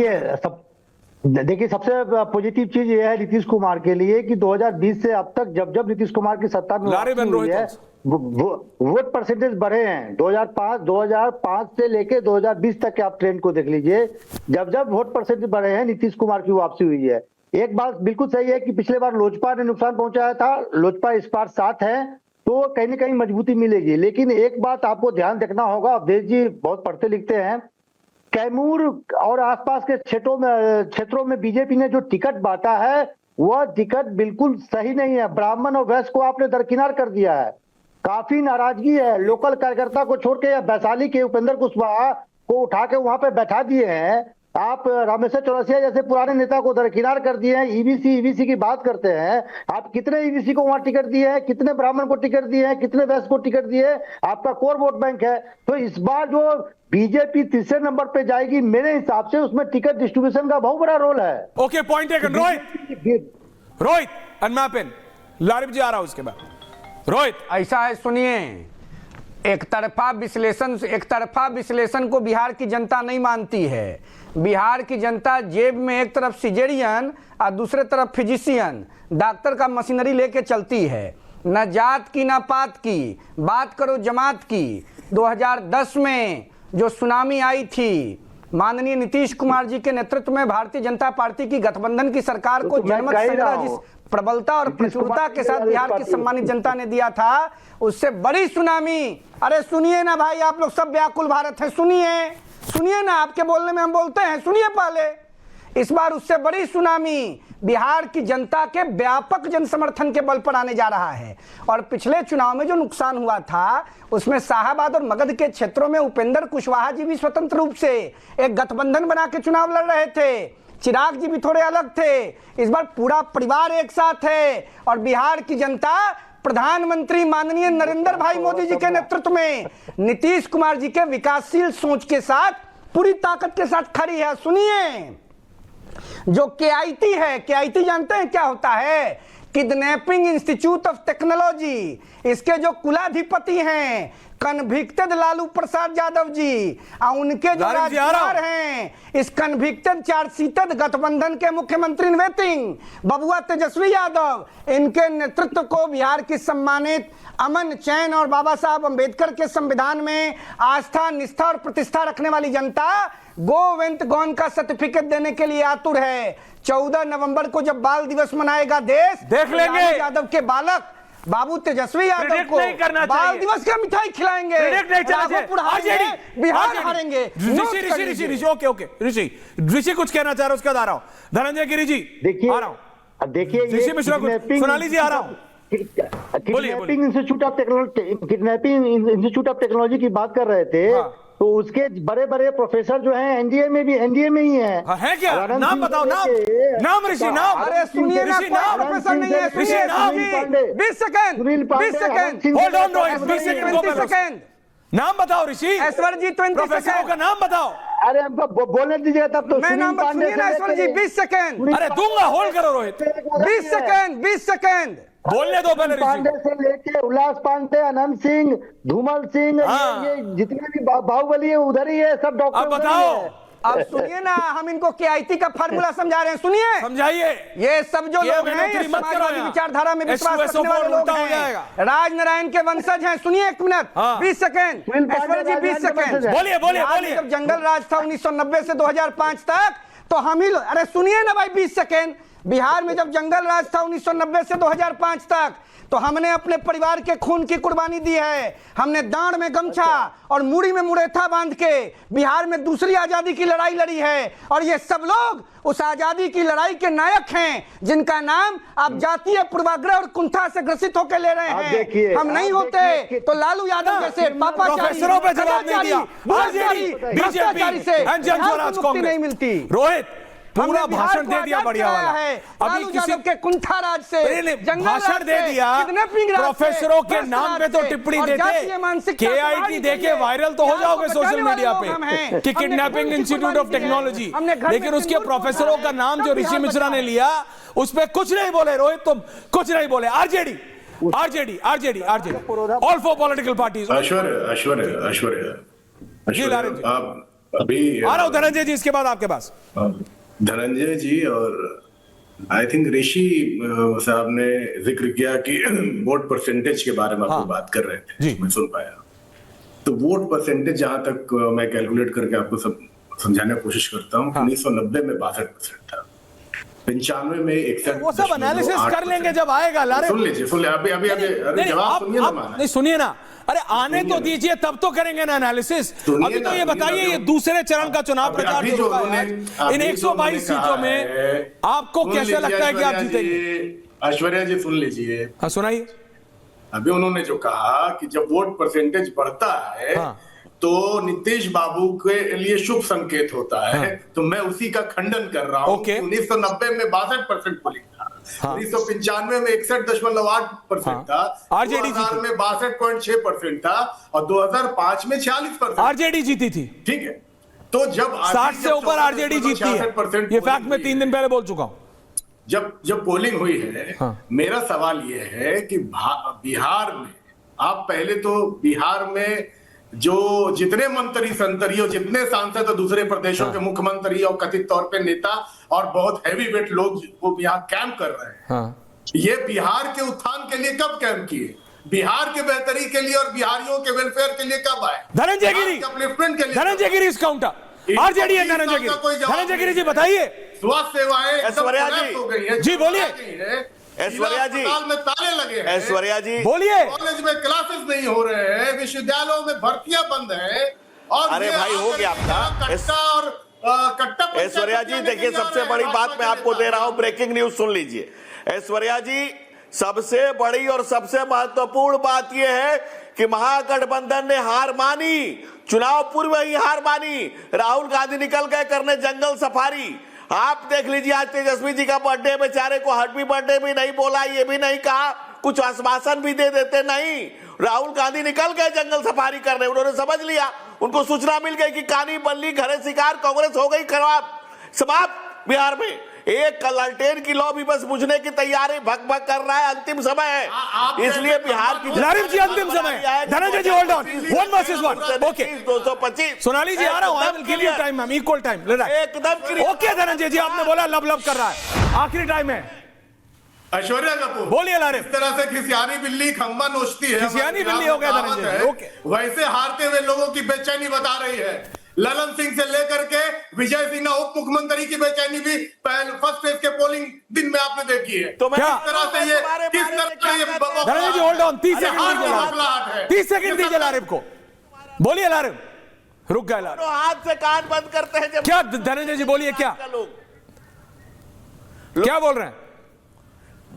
देखिए सबसे पॉजिटिव चीज ये है नीतीश कुमार के लिए कि 2020 से अब तक जब नीतीश कुमार की सत्ता में हुई है, वोट परसेंटेज बढ़े हैं। 2005 से लेके 2020 तक के आप ट्रेंड को देख लीजिए, जब वोट परसेंटेज बढ़े हैं नीतीश कुमार की वापसी हुई है। एक बात बिल्कुल सही है कि पिछले बार लोजपा ने नुकसान पहुंचाया था, लोजपा इस बार साथ है तो कहीं ना कहीं मजबूती मिलेगी। लेकिन एक बात आपको ध्यान रखना होगा, अवधेश जी बहुत पढ़ते लिखते हैं, कैमूर और आसपास के क्षेत्रों में बीजेपी ने जो टिकट बांटा है वह टिकट बिल्कुल सही नहीं है। ब्राह्मण और वैश्य को आपने दरकिनार कर दिया है, काफी नाराजगी है। लोकल कार्यकर्ता को छोड़ के या वैशाली के उपेंद्र कुशवाहा को उठा के वहां पे बैठा दिए हैं आप। रामेश्वर चौरसिया जैसे पुराने नेता को दरकिनार कर दिए हैं। ईबीसी की बात करते हैं आप, कितने ईबीसी को वहां टिकट दिए हैं, कितने ब्राह्मण को टिकट दिए हैं, कितने वैश्य को टिकट दिए, आपका कोर वोट बैंक है। तो इस बार जो बीजेपी तीसरे नंबर पे जाएगी मेरे हिसाब से, उसमें टिकट डिस्ट्रीब्यूशन का बहुत बड़ा रोल है। Okay, point taken. रोहित अनमैपिन, लारिफ जी आ रहा हूं उसके बाद। रोहित, ऐसा है, सुनिए, एक तरफा विश्लेषण को बिहार की जनता नहीं मानती है। बिहार की जनता जेब में एक तरफ सिजेरियन और दूसरे तरफ फिजिशियन, डॉक्टर का मशीनरी लेके चलती है। न जात की न पात की, बात करो जमात की। 2010 में जो सुनामी आई थी, माननीय नीतीश कुमार जी के नेतृत्व में भारतीय जनता पार्टी की गठबंधन की सरकार को जनमत संग्रह जिस प्रबलता और प्रचुरता के साथ बिहार की सम्मानित जनता ने दिया था, उससे बड़ी सुनामी। अरे सुनिए ना भाई, आप लोग सब व्याकुल भारत है, सुनिए ना, आपके बोलने में हम बोलते हैं, सुनिए पहले। इस बार उससे बड़ी सुनामी बिहार की जनता के व्यापक जन समर्थन के बल पर आने जा रहा है। और पिछले चुनाव में जो नुकसान हुआ था उसमें शाहाबाद और मगध के क्षेत्रों में उपेंद्र कुशवाहा जी भी स्वतंत्र रूप से एक गठबंधन बना के चुनाव लड़ रहे थे, चिराग जी भी थोड़े अलग थे। इस बार पूरा परिवार एक साथ है और बिहार की जनता प्रधानमंत्री माननीय नरेंद्र भाई मोदी जी के नेतृत्व में नीतीश कुमार जी के विकासशील सोच के साथ पूरी ताकत के साथ खड़ी है। सुनिए, जो केआईटी है, केआईटी जानते हैं क्या होता है? किडनैपिंग इंस्टीट्यूट ऑफ टेक्नोलॉजी, इसके जो कुलाधिपति हैं कन्विक्टेड लालू प्रसाद यादव जी और उनके जो राजकुमार हैं इस कन्विक्टेड चार्जशीटेड गठबंधन के मुख्यमंत्री वेटिंग बबुआ तेजस्वी यादव, इनके नेतृत्व को बिहार की सम्मानित अमन, चैन और बाबा साहब अंबेडकर के संविधान में आस्था, निष्ठा और प्रतिष्ठा रखने वाली जनता गो वेंट गॉन का सर्टिफिकेट देने के लिए आतुर है। 14 नवंबर को जब बाल दिवस मनाएगा देश, देख लेंगे यादव के बालक बाबू तेजस्वी यादव को बाल दिवस का मिठाई खिलाएंगे, बिहार हारेंगे। ऋषि कुछ कहना चाह रहा हूं, उसके बाद आ रहा हूं। धनंजय गिरी जी आ रहा हूं, देखिए ऋषि मिश्रा सोनाली जी आ रहा हूं। किडनैपिंग इंस्टीट्यूट ऑफ टेक्नोलॉजी की बात कर रहे थे। तो उसके बड़े बड़े प्रोफेसर जो हैं एनडीए में नहीं है। है क्या? नाम बताओ, नाम ऋषि, नाम। अरे सुनिए ना, प्रोफेसर नहीं है, सुनिए 20 second hold on Rohit, 20 second नाम बताओ ऋषि। ऐश्वर्य जी 20 सेकंड का नाम बताओ। अरे हमको बोलने दीजिए तब तो। मैं नाम सुनिए ना ऐश्वर्य जी, 20 सेकंड। अरे दूंगा, होल्ड करो रोहित। 20 सेकंड बोलने दो पहले। पांडे से लेके उल्लास पांडे, अनंत सिंह, धूमल सिंह, ये जितने भी बाहुबली है उधर ही है, सब डॉक्टर। अब बताओ, अब सुनिए ना, हम इनको केआईटी का फार्मूला समझा रहे हैं, सुनिए, समझाइए। ये सब जो लोग हैं ये समाजवादी विचारधारा में विश्वास रखने वाले लोग हैं, राजनारायण के वंशज हैं। सुनिए 1 मिनट, 20 सेकंड ऐश्वर्य जी, 20 सेकंड बोलिए। जब जंगल राज था 1990 से 2005 तक, तो हम ही, अरे सुनिए ना भाई 20 सेकंड, बिहार में जब जंगल राज था 1990 से 2005 तक, तो हमने अपने परिवार के खून की कुर्बानी दी है। हमने दांड में गमछा और मूड़ी में मुरेठा बांध के बिहार में दूसरी आजादी की लड़ाई लड़ी है। और ये सब लोग उस आजादी की लड़ाई के नायक हैं, जिनका नाम आप जातीय पूर्वाग्रह और कुंठा से ग्रसित होकर ले रहे हैं। हम नहीं होते तो लालू यादव जैसे प्रोफेसरों पे जवाब नहीं दिया, भ्रष्टाचारी से मुक्ति नहीं मिलती। रोहित पूरा भाषण दे दिया, बढ़िया वाला है। अभी किसी के कुंठा राज से भाषण दे दिया, प्रोफेसरों के नाम पे तो टिप्पणी देते, केआईटी देके वायरल तो हो जाओगे सोशल मीडिया पे कि किडनैपिंग इंस्टीट्यूट ऑफ टेक्नोलॉजी, लेकिन उसके प्रोफेसरों का नाम जो ऋषि मिश्रा ने लिया उस पर कुछ नहीं बोले। रोहित तुम कुछ नहीं बोले। RJD all for political parties. Aishwarya अभी आ रहा हूं धनंजय जी, इसके बाद आपके पास धनंजय जी और आई थिंक ऋषि साहब ने जिक्र किया कि वोट परसेंटेज के बारे में आपको बात कर रहे थे, मैं सुन पाया। तो वोट परसेंटेज जहां तक मैं कैलकुलेट करके आपको सब समझाने की कोशिश करता हूँ, 1990 में 62% था, 95 में 61। वो सब एनालिसिस कर लेंगे जब आएगा। सुन लीजिए अभी जवाब सुनिए ना। नहीं सुनिए ना, अरे आने तो दीजिए, तब तो करेंगे ना एनालिसिस। अभी तो ये बताइए, ये दूसरे चरण का चुनाव प्रचार जो होगा इन 122 सीटों में आपको कैसे लगता है कि आप जीतेंगे? ऐश्वर्या जी सुन लीजिए। हाँ सुनाइए। अभी उन्होंने जो कहा कि जब वोट परसेंटेज बढ़ता है तो नीतीश बाबू के लिए शुभ संकेत होता है, तो मैं उसी का खंडन कर रहा हूँ। 1990 में 62% पोलिंग था, 1995 में 61.8% था, 2000 में 62.6% था और 2005 में 46% आरजेडी जीती थी। ठीक है, तो जब 60 से ऊपर आरजेडी जीती है, ये फैक्ट मैं 3 दिन पहले बोल चुका हूँ। जब पोलिंग हुई है, मेरा सवाल यह है कि बिहार में आप पहले तो बिहार में जो जितने मंत्री संतरी और जितने सांसद और दूसरे प्रदेशों के मुख्यमंत्री और कथित तौर पे नेता और बहुत हैवी वेट लोग वो यहाँ कैंप कर रहे हैं, ये बिहार के उत्थान के लिए कब कैंप किए? बिहार के बेहतरी के लिए और बिहारियों के वेलफेयर के लिए कब आए? धनंजय गिरी, अपलिफ्टमेंट के लिए। धनंजय गिरी इस काउंटर आरजेडी है। धनंजय गिरी जी बताइए। स्वास्थ्य सेवाएं ऐश्वर्या हो गई है जी, बोलिए। ऐश्वर्या जी, अस्पताल में ताले लगे हैं, ऐश्वर्या जी बोलिए। कॉलेज में क्लासेस नहीं हो रहे हैं, विश्वविद्यालयों में भर्तियां बंद है। और अरे भाई हो गया आपका। ऐश्वर्या जी देखिए, सबसे बड़ी बात मैं आपको दे रहा हूं, ब्रेकिंग न्यूज सुन लीजिए। ऐश्वर्या जी, सबसे बड़ी और सबसे महत्वपूर्ण बात यह है कि महागठबंधन ने हार मानी, चुनाव पूर्व ही हार मानी। राहुल गांधी निकल गए करने जंगल सफारी। आप देख लीजिए, आज तेजस्वी जी का बर्थडे, बेचारे को हैप्पी बर्थडे भी नहीं बोला, ये भी नहीं कहा, कुछ आश्वासन भी दे देते नहीं। राहुल गांधी निकल गए जंगल सफारी करने, उन्होंने समझ लिया, उनको सूचना मिल गई कि कानी बल्ली घरे शिकार, कांग्रेस हो गई खराब, समाप्त बिहार में। एक ललटेन की लौ भी बस बुझने की तैयारी भग भग कर रहा है। अंतिम समय है, इसलिए बिहार की लारिफ जी अंतिम समय। Dhananjay ji hold on, 1 versus 1। Okay 225। Sonali ji आ रहा हूं, I will give you time ma'am, equal time. एकदम ओके धनंजय जी, आपने बोला लब लब कर रहा है, आखिरी टाइम है। ऐश्वर्या कपूर बोलिए लारिफ। इस तरह से खिसियानी बिल्ली खंबा नोचती है, खिसियानी बिल्ली हो गया धनंजय जी, ओके। वैसे हारते हुए लोगों की बेचैनी बता रही है। ललन सिंह से लेकर के विजय सिन्हा उप मुख्यमंत्री की बेचैनी भी फर्स्ट फेज के पोलिंग दिन में आपने देखी है। तो मैं किस तरह से ये Dhananjay ji hold on, 30 second दीजिए लारिफ को। बोलिए लारिफ, रुक गए लारिफ, हाथ से कान बंद करते हैं जब। क्या धनंजय जी बोलिए, क्या क्या बोल रहे हैं?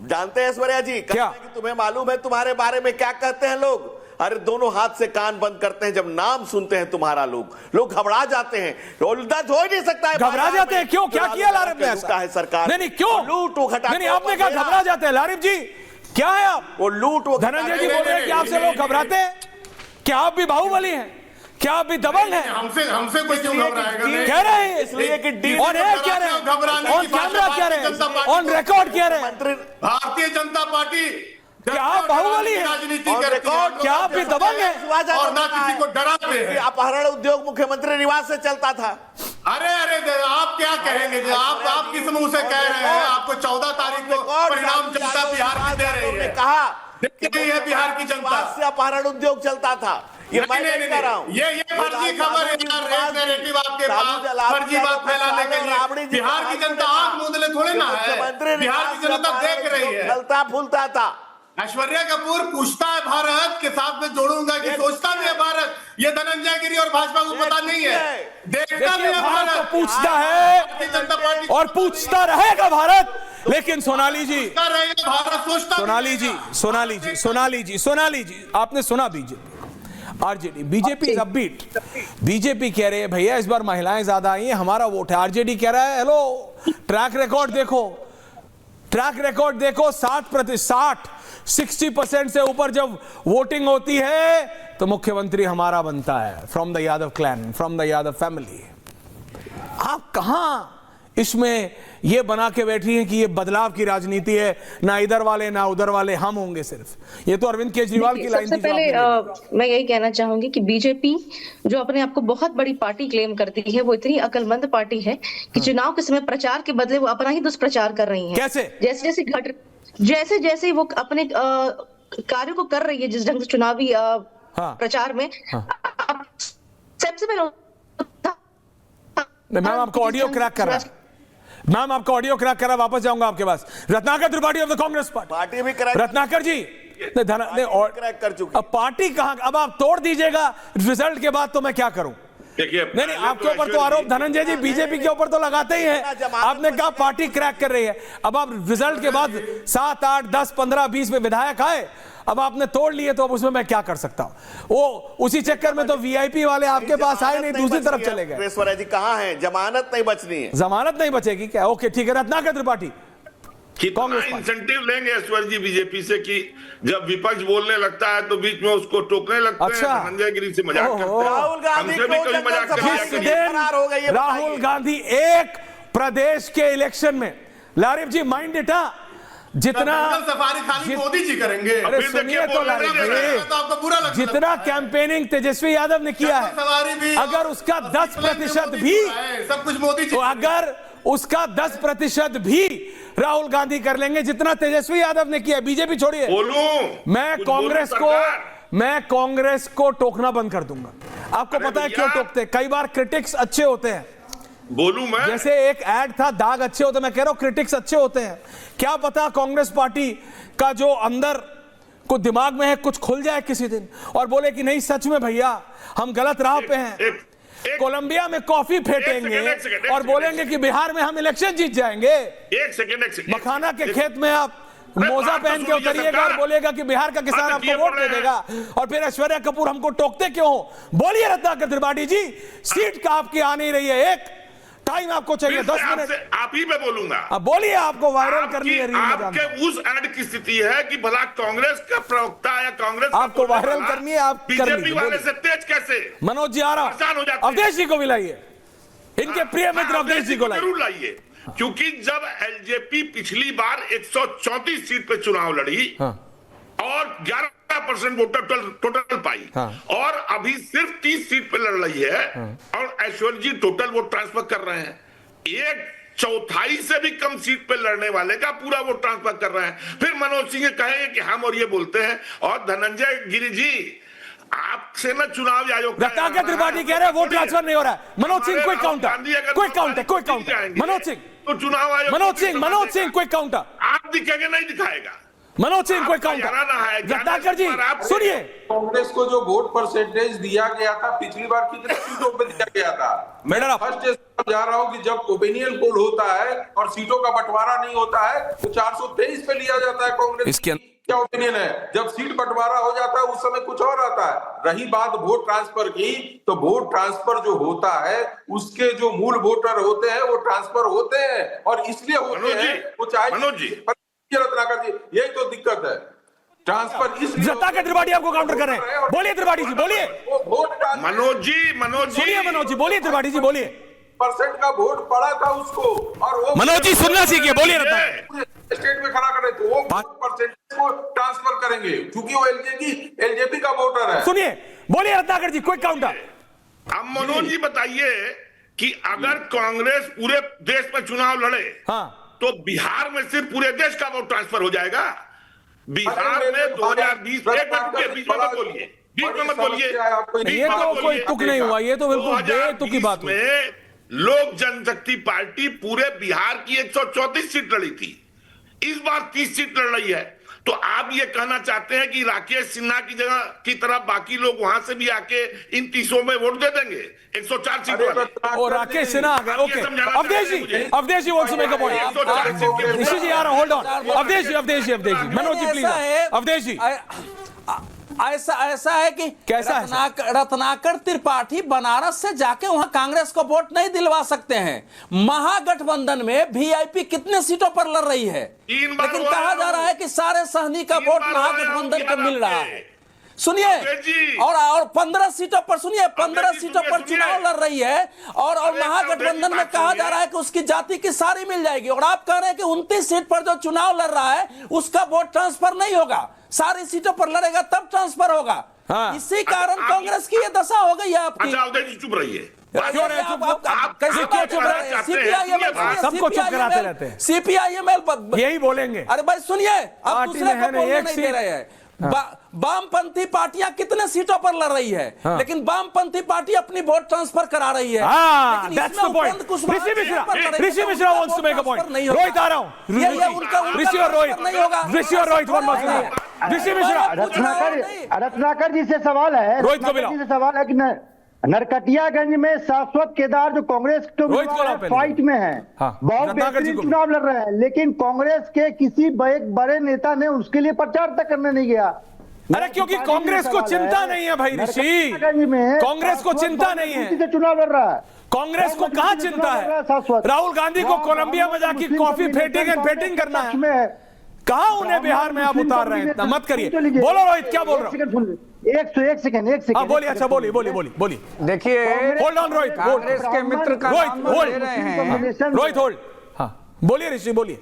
जानते हैं ऐश्वर्या जी, क्या कि तुम्हें मालूम है तुम्हारे बारे में क्या कहते हैं लोग? अरे दोनों हाथ से कान बंद करते हैं जब नाम सुनते हैं तुम्हारा। लोग घबरा जाते हैं, दर्द हो ही नहीं सकता है। घबरा जाते हैं क्यों? क्या किया लारिफ ने ऐसा? है सरकार नहीं क्यों लूट घटा? नहीं आपने कहा घबरा जाते हैं। लारिफ जी क्या है आप? वो लूट धनंजय जी बोल रहे हैं कि आपसे लोग घबराते हैं। क्या आप भी बाहुबली हैं? क्या आप भी दबंग हैं? हमसे कोई क्यों घबराएगा? कह रहे हैं इसलिए कि ऑन एयर कह रहे हैं, ऑन कैमरा कह रहे हैं, ऑन रिकॉर्ड कह रहे हैं। भारतीय जनता पार्टी क्या आप बाहुबली हैं? राजनीति करती है, क्या आप भी दबंग हैं? और ना किसी को डराते हैं। अपहरण उद्योग मुख्यमंत्री निवास से चलता था। अरे आप क्या कहेंगे? आप किस मुंह से कह रहे हैं? आपको 14 तारीख को परिणाम जनता बिहार की दे रही है। कहा है बिहार की जनता से अपहरण उद्योग चलता था। ये मैं नहीं कह रहा हूं, ये फर्जी खबर है, नैरेटिव आपके पास फर्जी बात फैलाने के लिए। बिहार की जनता आंख मूंदले थोड़े ना है, बिहार की जनता देख रही है। फलता फूलता था। ऐश्वर्या कपूर पूछता है भारत के साथ में जोड़ूंगा कि सोचता भी है भारत। ये धनंजय गिरी और भाजपा को पता नहीं है, देखता भी है भारत, पूछता है जनता पार्टी और पूछता रहेगा भारत। लेकिन सोनाली जी, भारत सोचता, सोनाली जी आपने सुना BJP RJD, BJP is upbeat. BJP कह रहे हैं भैया इस बार महिलाएं ज्यादा आई हैं, हमारा वोट है। आरजेडी कह रहा है हेलो ट्रैक रिकॉर्ड देखो, 60% से ऊपर जब वोटिंग होती है तो मुख्यमंत्री हमारा बनता है, from the Yadav clan, from the Yadav family. आप कहां इसमें ये बना के बैठी हैं कि ये बदलाव की राजनीति है, ना इधर वाले ना उधर वाले, हम होंगे सिर्फ। ये तो अरविंद केजरीवाल की लाइन थी। सबसे पहले मैं यही कहना चाहूंगी कि बीजेपी जो अपने आप को बहुत बड़ी पार्टी क्लेम करती है, वो इतनी अकलमंद पार्टी है कि चुनाव के समय प्रचार के बदले वो अपना ही दुष्प्रचार कर रही है। कैसे? जैसे वो अपने कार्यों को कर रही है, जिस ढंग से चुनावी प्रचार में। सबसे पहले मैम आपको ऑडियो क्रैक कर रहा है, मैम आपका ऑडियो क्रैक कर रहा, वापस जाऊंगा आपके पास। Ratnakar Tripathi of the Congress party भी क्रैक। रत्नाकर जी क्रैक कर चुकी। अब पार्टी कहां? अब आप तोड़ दीजिएगा रिजल्ट के बाद तो मैं क्या करूं? नहीं आपके ऊपर तो आरोप धनंजय जी बीजेपी के ऊपर तो लगाते ही हैं। आपने कहा पार्टी क्रैक कर रही है, अब आप रिजल्ट के बाद 7, 8, 10, 15, 20 में विधायक आए, अब आपने तोड़ लिए तो अब उसमें मैं क्या कर सकता हूं? वो उसी चक्कर में तो वीआईपी वाले आपके पास आए नहीं, दूसरी तरफ चले गए। ऐश्वर्या जी कहां है? जमानत नहीं बचनी है। जमानत नहीं बचेगी क्या? ओके ठीक है। रत्नाकर त्रिपाठी कितना इंसेंटिव लेंगे ऐश्वर्या जी बीजेपी से कि जब विपक्ष बोलने लगता है तो बीच में उसको टोकने लगते हैं? धनंजय गिरी से मजाक करते हैं, राहुल गांधी हमसे भी कभी मजाक करते हैं। राहुल गांधी एक प्रदेश के इलेक्शन में, लारिफ जी माइंड इटा, जितना सफारी खाली मोदी जी करेंगे। अरे सुनिए तो लारिफ जी, आपको बुरा लगता है। जितना कैंपेनिंग तेजस्वी यादव ने किया है, अगर उसका 10% भी, सब कुछ मोदी जी, तो अगर उसका 10% भी राहुल गांधी कर लेंगे जितना तेजस्वी यादव ने किया। बीजेपी छोड़िए, मैं कांग्रेस को टोकना बंद कर दूंगा। आपको पता है क्यों टोकते? कई बार क्रिटिक्स अच्छे होते हैं, बोलूं मैं, जैसे एक ऐड था दाग अच्छे होते, मैं कह रहा हूं क्रिटिक्स अच्छे होते हैं। क्या पता कांग्रेस पार्टी का जो अंदर को दिमाग में है कुछ खुल जाए किसी दिन और बोले कि नहीं सच में भैया हम गलत राह पे हैं, कोलंबिया में कॉफी फेंटेंगे और बोलेंगे कि बिहार में हम इलेक्शन जीत जाएंगे। एक सेकंड मखाना के खेत में आप मोजा पहन के उतरिएगा और बोलेगा कि बिहार का किसान आपको वोट दे देगा, और फिर ऐश्वर्या कपूर हमको टोकते क्यों हो? बोलिए रत्नाकर त्रिपाठी जी, सीट का आपकी आ नहीं रही है, एक टाइम आपको चाहिए 10 मिनट। आप ही मैं बोलूंगा, अब बोलिए, आपको वायरल करनी है। आपके उस ऐड की स्थिति है कि भला कांग्रेस का प्रवक्ता या कांग्रेस आपको वायरल करनी है, आप बीजेपी वाले से तेज कैसे? मनोज जी आ रहा, अवधेश जी को मिलाइए। इनके प्रिय मित्र अवधेश जी को जरूर लाइए, क्योंकि जब एलजेपी पिछली बार 134 सीट पे चुनाव लड़ी और 11% वोटर टोटल पाई, और अभी सिर्फ 30 सीट पे लड़ रही है, और ऐश्वर्य जी टोटल वोट ट्रांसफर कर रहे हैं, 1/4 से भी कम सीट पे लड़ने वाले का पूरा वोट ट्रांसफर कर रहे हैं। फिर मनोज सिंह कहेंगे कि हम और ये बोलते हैं। और धनंजय गिरि जी, आपसे ना चुनाव आयोग रत्नाकर त्रिपाठी कह रहे हैं वोट ट्रांसफर नहीं हो रहा है। मनोज सिंह कोई काउंटर, कोई काउंटर, मनोज सिंह, तो चुनाव आयोग मनोज सिंह कोई काउंटर, आप दिखेंगे नहीं दिखाएगा मनोज सिंह कोई काउंटर। रत्नाकर जी सुनिए, कांग्रेस को जो वोट परसेंटेज दिया गया था पिछली बार कितने सीटों पे दिया गया था? मैं फर्स्ट जा रहा हूं कि जब ओपिनियन पोल होता है और सीटों का बंटवारा नहीं होता है तो 423 पे लिया जाता है कांग्रेस। इसके क्या ओपिनियन है? जब सीट बंटवारा हो जाता है उस समय कुछ और आता है। रही बात वोट ट्रांसफर की, तो वोट ट्रांसफर जो होता है उसके जो मूल वोटर होते हैं वो ट्रांसफर होते हैं, और इसलिए होते हैं वो चाहे मनोज जी, रत्नाकर जी, यही तो दिक्कत है। ट्रांसफर इस रत्नाकर त्रिपाठी आपको काउंटर कर रहे हैं। बोलिए त्रिपाठी जी, बोलिए। मनोज जी सुनिए, मनोज जी बोलिए, त्रिपाठी जी बोलिए। % का वोट पड़ा था उसको, और वो मनोज जी सुनना सीखिए, बोलिए। स्टेट में खड़ा करे तो वो परसेंटेज को ट्रांसफर करेंगे, क्योंकि वो एलजेपी का वोटर है। सुनिए, बोलिए रत्नाकर जी, कोई काउंटर। अब मनोज जी बताइए कि अगर कांग्रेस पूरे देश में चुनाव लड़े, तो बिहार में सिर्फ पूरे देश का वोट ट्रांसफर हो जाएगा। बिहार में 2020 बीच में मत बोलिए, ये तो कोई तुक नहीं हुआ, ये तो बिल्कुल बेतुक की बात हुई। लोक जनशक्ति पार्टी पूरे बिहार की 134 सीट लड़ी थी, इस बार 30 सीट लड़ रही है। तो आप ये कहना चाहते हैं कि राकेश सिन्हा की जगह की तरह बाकी लोग वहां से भी आके इन 30 में वोट दे देंगे? 104 सीट वाले। और राकेश सिन्हा आ गए। Okay, Awadhesh ji wants to make a point. Rishi ji आ रहा, hold on. Awadhesh ji, Manoj ji please. Awadhesh ji, ऐसा है कि कैसा रत्नाकर त्रिपाठी बनारस से जाके वहां कांग्रेस को वोट नहीं दिलवा सकते हैं। महागठबंधन में वीआईपी कितने सीटों पर लड़ रही है, लेकिन कहा जा रहा है कि सारे सहनी का वोट महागठबंधन को मिल रहा है। सुनिए, और 15 सीटों पर, सुनिए, 15 सीटों पर चुनाव लड़ रही है, और महागठबंधन में कहा जा रहा है कि उसकी जाति की सारी मिल जाएगी, और आप कह रहे हैं कि 29 सीट पर जो चुनाव लड़ रहा है उसका वोट ट्रांसफर नहीं होगा, सारी सीटों पर लड़ेगा तब ट्रांसफर होगा। इसी कारण कांग्रेस की ये दशा हो गई है आपकी। चुप रहिए, सबको चुप कराते रहते हैं। CPIML यही बोलेंगे। अरे भाई सुनिए, अब दूसरे को बोलने नहीं दे रहे हैं। वामपंथी पार्टियां कितने सीटों पर लड़ रही है, लेकिन वामपंथी पार्टी अपनी वोट ट्रांसफर करा रही है। Rishi Mishra wants to make a point. Rohit आ रहा हूं। ऋषि और रोहित ऋषि मिश्रा। रत्नाकर जी से सवाल है, रोहित को मिला। सवाल है कि नरकटियागंज में शाश्वत केदार जो कांग्रेस के फाइट में है, बहुत बेहतरीन चुनाव लड़ रहे हैं, लेकिन कांग्रेस के किसी बड़े नेता ने उसके लिए प्रचार तक करने नहीं गया। अरे क्योंकि कांग्रेस को चिंता नहीं है भाई ऋषि, कांग्रेस को चिंता नहीं है, चुनाव लड़ रहा है। कांग्रेस को कहां चिंता है? राहुल गांधी को कोलंबिया में जाके कॉफी फेटिंग करना है, कहां उन्हें बिहार में आप उतार रहे हैं? मत करिए। बोलो रोहित, क्या बोल रहे हो? एक सेकंड बोलिए। अच्छा बोलिए। देखिए, होल्ड ऑन रोहित, कांग्रेस के मित्र का नाम ले रहे हैं। रोहित होल्ड। हाँ बोलिए ऋषि, बोलिए।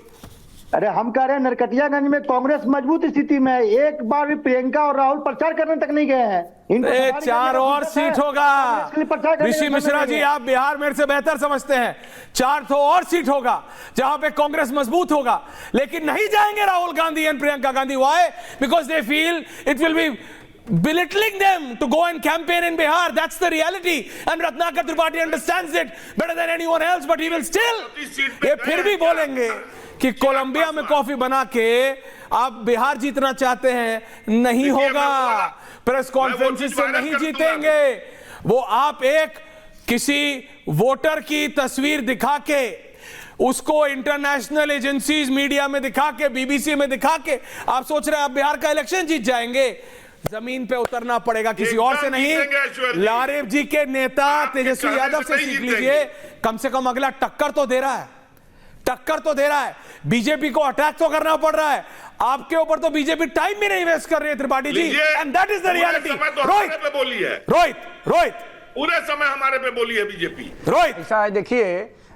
अरे हम कह रहे हैं नरकटियागंज में कांग्रेस मजबूत स्थिति में है, एक बार भी प्रियंका और राहुल प्रचार करने तक नहीं गए हैं। 4 और सीट होगा। ऋषि मिश्रा जी, आप बिहार मेरे से बेहतर समझते हैं। 4 तो और सीट होगा जहां पे कांग्रेस मजबूत होगा, लेकिन नहीं जाएंगे Rahul Gandhi and Priyanka Gandhi. Why? Because they feel it will be belittling them to go and campaign in Bihar. That's the reality, and Ratnakar Tripathi understands it better than anyone else, but he will still, ये फिर भी बोलेंगे कि Colombia में coffee बना के आप बिहार जीतना चाहते हैं, नहीं होगा। प्रेस कॉन्फ्रेंस से नहीं जीतेंगे वो। आप एक किसी वोटर की तस्वीर दिखा के, उसको इंटरनेशनल एजेंसीज मीडिया में दिखा के, BBC में दिखा के आप सोच रहे हैं आप बिहार का इलेक्शन जीत जाएंगे। जमीन पे उतरना पड़ेगा, किसी और से नहीं। लारेव जी के नेता तेजस्वी यादव से सीख लीजिए, कम से कम अगला टक्कर तो दे रहा है। बीजेपी को अटैक तो करना पड़ रहा है, आपके ऊपर तो बीजेपी टाइम भी नहीं वेस्ट कर रही है Tripathi ji, and that is the reality. Rohit पूरे समय हमारे पे बोली है बीजेपी। ऐसा है, देखिए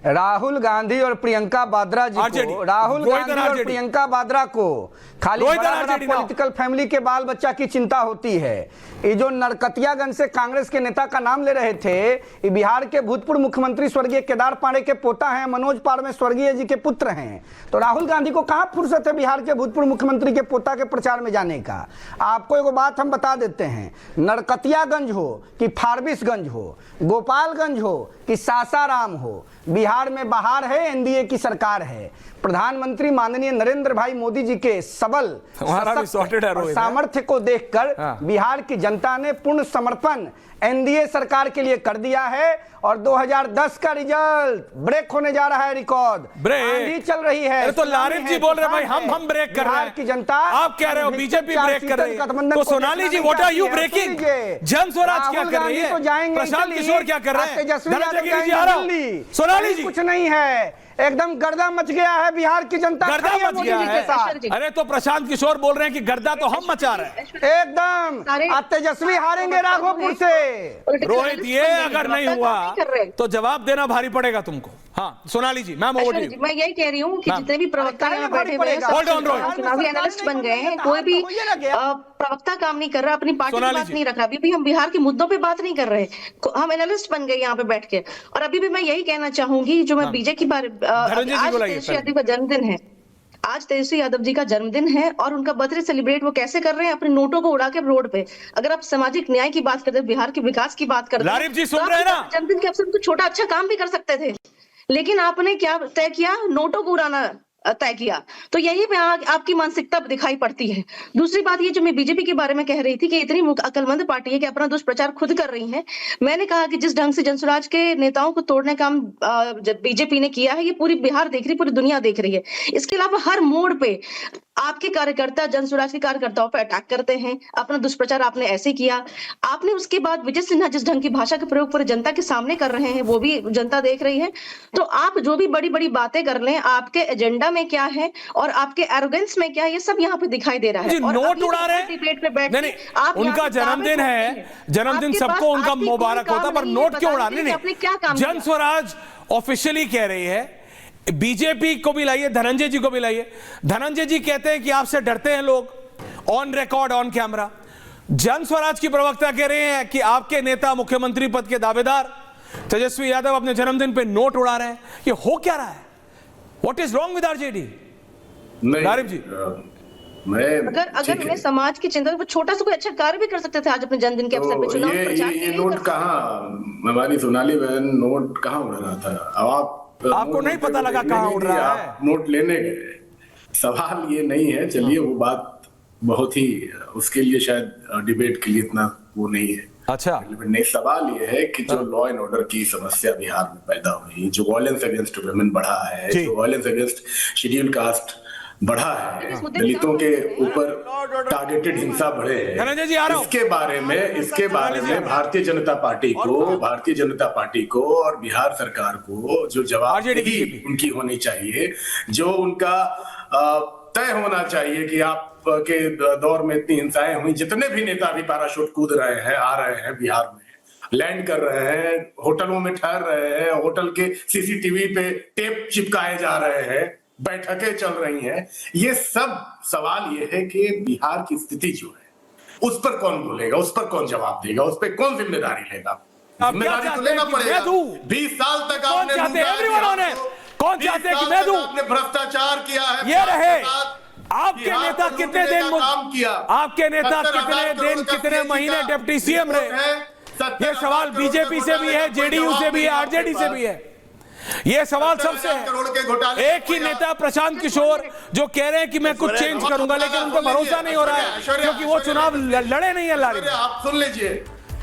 राहुल गांधी और प्रियंका वाड्रा जी को, राहुल गांधी और प्रियंका वाड्रा को खाली पॉलिटिकल फैमिली के बाल बच्चा की चिंता होती है। ये जो नरकटियागंज से कांग्रेस के नेता का नाम ले रहे थे, ये बिहार के भूतपूर्व मुख्यमंत्री स्वर्गीय केदार पांडे के पोता हैं, मनोज पांडे स्वर्गीय जी के पुत्र हैं। तो राहुल गांधी को कहां फुर्सत है बिहार के भूतपूर्व मुख्यमंत्री के पोता के प्रचार में जाने का। आपको एक बात हम बता देते हैं, नरकटियागंज हो कि फारबिसगंज हो, गोपालगंज हो कि सासाराम हो, बिहार में बहार है, एनडीए की सरकार है। प्रधानमंत्री माननीय नरेंद्र भाई मोदी जी के सबल सामर्थ्य को देखकर बिहार की जनता ने पूर्ण समर्थन एनडीए सरकार के लिए कर दिया है। और 2010 का रिजल्ट ब्रेक होने जा रहा है, रिकॉर्ड ब्रेक चल रही है। तो लारिफ जी बोल रहे हैं भाई हम ब्रेक कर रहे हैं की जनता, आप कह रहे हो बीजेपी ब्रेक कर रही है। तो सोनाली जी व्हाट आर यू ब्रेकिंग? जन स्वराज क्या कर रही है? तो जाएंगे, प्रशांत किशोर क्या कर रहे हैं? तेजस्वी यादव सोनाली जी कुछ नहीं है, एकदम गर्दा मच गया है बिहार की जनता, गर्दा मच गया है। अरे तो प्रशांत किशोर बोल रहे हैं कि गर्दा तो हम मचा रहे हैं एकदम। आज तेजस्वी हारेंगे राघोपुर से। रोहित ये अगर नहीं हुआ तो जवाब देना भारी पड़ेगा तुमको। हाँ सोनाली जी, मैम ओवर टू यू। मैं यही कह रही हूँ कि जितने भी प्रवक्ता यहाँ बैठे हुए हैं चुनावी एनालिस्ट बन गए हैं, कोई भी प्रवक्ता काम नहीं कर रहा, अपनी पार्टी की बात नहीं रख रहा। अभी भी हम बिहार के मुद्दों पे बात नहीं कर रहे, हम एनालिस्ट बन गए यहाँ पे बैठ के। और अभी भी मैं यही कहना चाहूंगी, जो मैं बीजेपी के बारे, आज तेजस्वी यादव का जन्मदिन है, आज तेजस्वी यादव जी का जन्मदिन है और उनका बर्थडे सेलिब्रेट वो कैसे कर रहे हैं? अपने नोटों को उड़ा के रोड पे। अगर आप सामाजिक न्याय की बात करते, बिहार के विकास की बात करते, लारिफ जी सुन रहे हैं ना, जन्मदिन के अवसर पर छोटा अच्छा काम भी कर सकते थे, लेकिन आपने क्या तय किया? नोटों को उड़ाना तय किया। तो यही पे आपकी मानसिकता दिखाई पड़ती है। दूसरी बात ये, जो मैं बीजेपी के बारे में कह रही थी कि इतनी अकलमंद पार्टी है कि अपना दुष्प्रचार खुद कर रही है। मैंने कहा कि जिस ढंग से जनसुराज के नेताओं को तोड़ने का काम बीजेपी ने किया है, ये पूरी बिहार देख रही, पूरी दुनिया देख रही है। इसके अलावा हर मोड़ पे आपके कार्यकर्ता जनसुराज के कार्यकर्ताओं पर अटैक करते हैं। अपना दुष्प्रचार आपने ऐसे किया। आपने उसके बाद विजय सिन्हा जिस ढंग की भाषा का प्रयोग पूरे जनता के सामने कर रहे हैं, वो भी जनता देख रही है। तो आप जो भी बड़ी बड़ी बातें कर लें, आपके एजेंडा में क्या है और आपके एरोगेंस में क्या है, ये सब यहाँ पे दिखाई दे रहा है। और नोट उड़ा रहे हैं डिबेट पे बैठ के, आप उनका जन्मदिन है, जन्मदिन सबको उनका मुबारक होता, पर नोट क्यों उड़ा? नहीं, जनस्वराज ऑफिशियली कह रही है, बीजेपी को भी लाइए, धनंजय जी को भी लाइए। धनंजय जी कहते हैं कि आपसे डरते हैं लोग, ऑन रिकॉर्ड ऑन कैमरा। जन स्वराज की प्रवक्ता कह रहे हैं कि आपके नेता मुख्यमंत्री पद के दावेदार तेजस्वी यादव अपने जन्मदिन पे नोट उड़ा रहे हैं। ये हो क्या रहा है? What is wrong with RJD? Larif ji, अगर उन्हें समाज की चिंता, छोटा सा कोई अच्छा कार्य भी कर सकते थे आज अपने जन्मदिन के अवसर पे। चुनाव प्रचार ये नोट कहाँ, हमारी सोनाली बहन, नोट कहाँ उड़ रहा था? अब आपको नहीं पता लगा कहाँ उड़ रहा है? नोट लेने गए, सवाल ये नहीं है। चलिए वो बात बहुत ही, उसके लिए शायद डिबेट के लिए इतना वो नहीं है। अच्छा, नहीं, सवाल ये है कि जो लॉ एंड ऑर्डर की समस्या बिहार में पैदा हुई, जो वायलेंस अगेंस्ट वुमेन बढ़ा है, जो वायलेंस अगेंस्ट शेड्यूल कास्ट बढ़ा है, दलितों के ऊपर टारगेटेड हिंसा बढ़े हैं, इसके बारे में भारतीय जनता पार्टी को और बिहार सरकार को जो जवाबदेही उनकी होनी चाहिए, जो उनका तय होना चाहिए कि आप के दौर में इतनी हिंसाएं हुई, जितने भी नेता भी पैराशूट कूद रहे हैं, आ रहे हैं बिहार में, लैंड कर रहे हैं, होटलों में ठहर रहे हैं, होटल के सीसीटीवी पे टेप चिपकाए जा रहे हैं, बैठकें चल रही हैं, ये सब सवाल ये है कि बिहार की स्थिति जो है उस पर कौन बोलेगा, उस पर कौन जवाब देगा, उस पर कौन जिम्मेदारी लेगा? जिम्मेदारी तो लेना पड़ेगा। 20 साल तक आपने कौन चाहते कि मैं दूं? आपने भ्रष्टाचार किया है। ये रहे आपके नेता कितने दिन काम किया, आपके नेता कितने दिन कितने महीने डिप्टी सीएम रहे? ये सवाल बीजेपी से भी है, जेडीयू से भी है, आरजेडी से भी है। ये सवाल सबसे है। एक ही नेता प्रशांत किशोर जो कह रहे हैं कि मैं कुछ चेंज करूंगा, लेकिन उनको भरोसा नहीं हो रहा है क्योंकि वो चुनाव लड़े नहीं है। लारिफ, आप सुन लीजिए।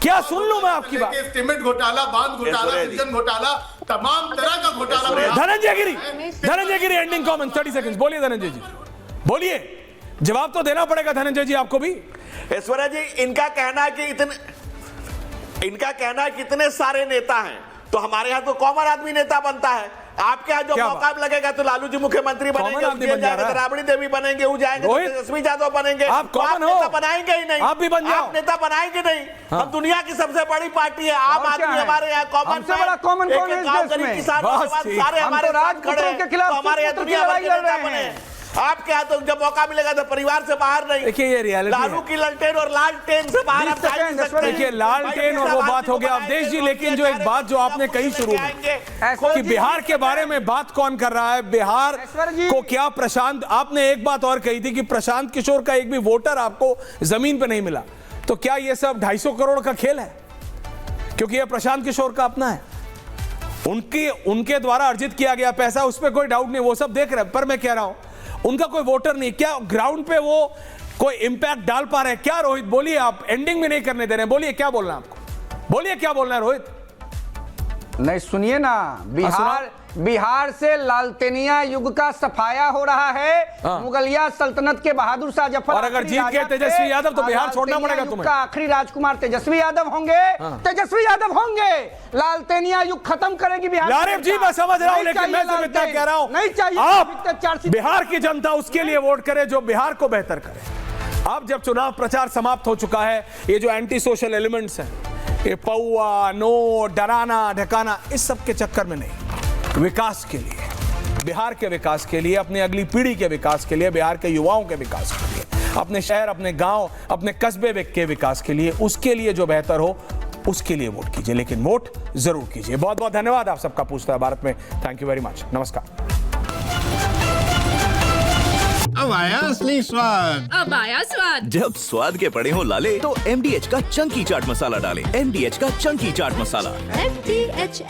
क्या सुन लूं मैं आपकी बात? सीमेंट घोटाला, बांध घोटाला, इंजन घोटाला, तमाम तरह का घोटाला। धनंजय गिरी एंडिंग कमेंट 30 सेकंड्स। बोलिए धनंजय जी, बोलिए, जवाब तो देना पड़ेगा धनंजय जी आपको भी। ऐश्वर्या जी, इनका कहना है कि इतने सारे नेता हैं, तो हमारे यहाँ तो कॉमन आदमी नेता बनता है। आपके यहाँ जो मौका लगेगा तो लालू जी मुख्यमंत्री बनेंगे, राबड़ी देवी बनेंगे, वो जाएंगे, तेजस्वी यादव बनेंगे, आप कॉमन हो, नेता बनाएंगे ही नहीं, आप भी बन जाओ, आप नेता बनाएंगे नहीं। हम दुनिया की सबसे बड़ी पार्टी है, आम आदमी हमारे यहाँ कॉमन सबसे बड़ा कॉमन कौन है इस देश में? सारे हमारे साथ खड़े के खिलाफ हमारे यहाँ दुनिया भर के नेता बने। आपके यहाँ तो जब मौका मिलेगा तो परिवार से बाहर नहीं। देखिए ये रियलिटी लालू की ललटेन और लालटेन से बाहर आप जा नहीं सकते। देखिए लालटेन और वो बात हो गया अवधेश जी, लेकिन जो एक बात जो आपने कही शुरू में कि बिहार के बारे में बात कौन कर रहा है, बिहार को क्या प्रशांत, आपने एक बात और कही थी कि प्रशांत किशोर का एक भी वोटर आपको जमीन पे नहीं मिला, तो क्या ये सब 250 करोड़ का खेल है? क्योंकि ये प्रशांत किशोर का अपना है, उनके द्वारा अर्जित किया गया पैसा, उस पर कोई डाउट नहीं, वो सब देख रहे हैं। पर मैं कह रहा हूं उनका कोई वोटर नहीं, क्या ग्राउंड पे वो कोई इंपैक्ट डाल पा रहे हैं क्या? रोहित बोलिए, आप एंडिंग में नहीं करने दे रहे हैं, बोलिए क्या बोलना है आपको, बोलिए क्या बोलना है रोहित। नहीं सुनिए ना, बिहार से लालटेनिया युग का सफाया हो रहा है। मुगलिया सल्तनत के बहादुर शाह जफर, और अगर जीत गए तेजस्वी यादव तो बिहार छोड़ना पड़ेगा तुम्हें। आखिरी राजकुमार तेजस्वी यादव होंगे, तेजस्वी यादव होंगे। लालटेनिया युग खत्म करेगी बिहार। लारेब जी मैं समझ रहा हूं, लेकिन मैं सिर्फ इतना कह रहा हूं, नहीं चाहिए आप बिहार की जनता उसके लिए वोट करे जो बिहार को बेहतर करे। अब जब चुनाव प्रचार समाप्त हो चुका है, ये जो एंटी सोशल एलिमेंट्स हैं, ये पौआ, नोट, डराना ढकाना, इस सब के चक्कर में नहीं, विकास के लिए, बिहार के विकास के लिए, अपनी अगली पीढ़ी के विकास के लिए, बिहार के युवाओं के विकास के लिए, अपने शहर, अपने गांव, अपने कस्बे के विकास के लिए, उसके लिए जो बेहतर हो उसके लिए वोट कीजिए, लेकिन वोट जरूर कीजिए। बहुत बहुत धन्यवाद आप सबका पूछता है भारत में। थैंक यू वेरी मच, नमस्कार। अब आया असली स्वाद, अब आया स्वाद। जब स्वाद के पड़े हो लाले तो MDH का चंकी चाट मसाला डालें। MDH का चंकी चाट मसाला। MDH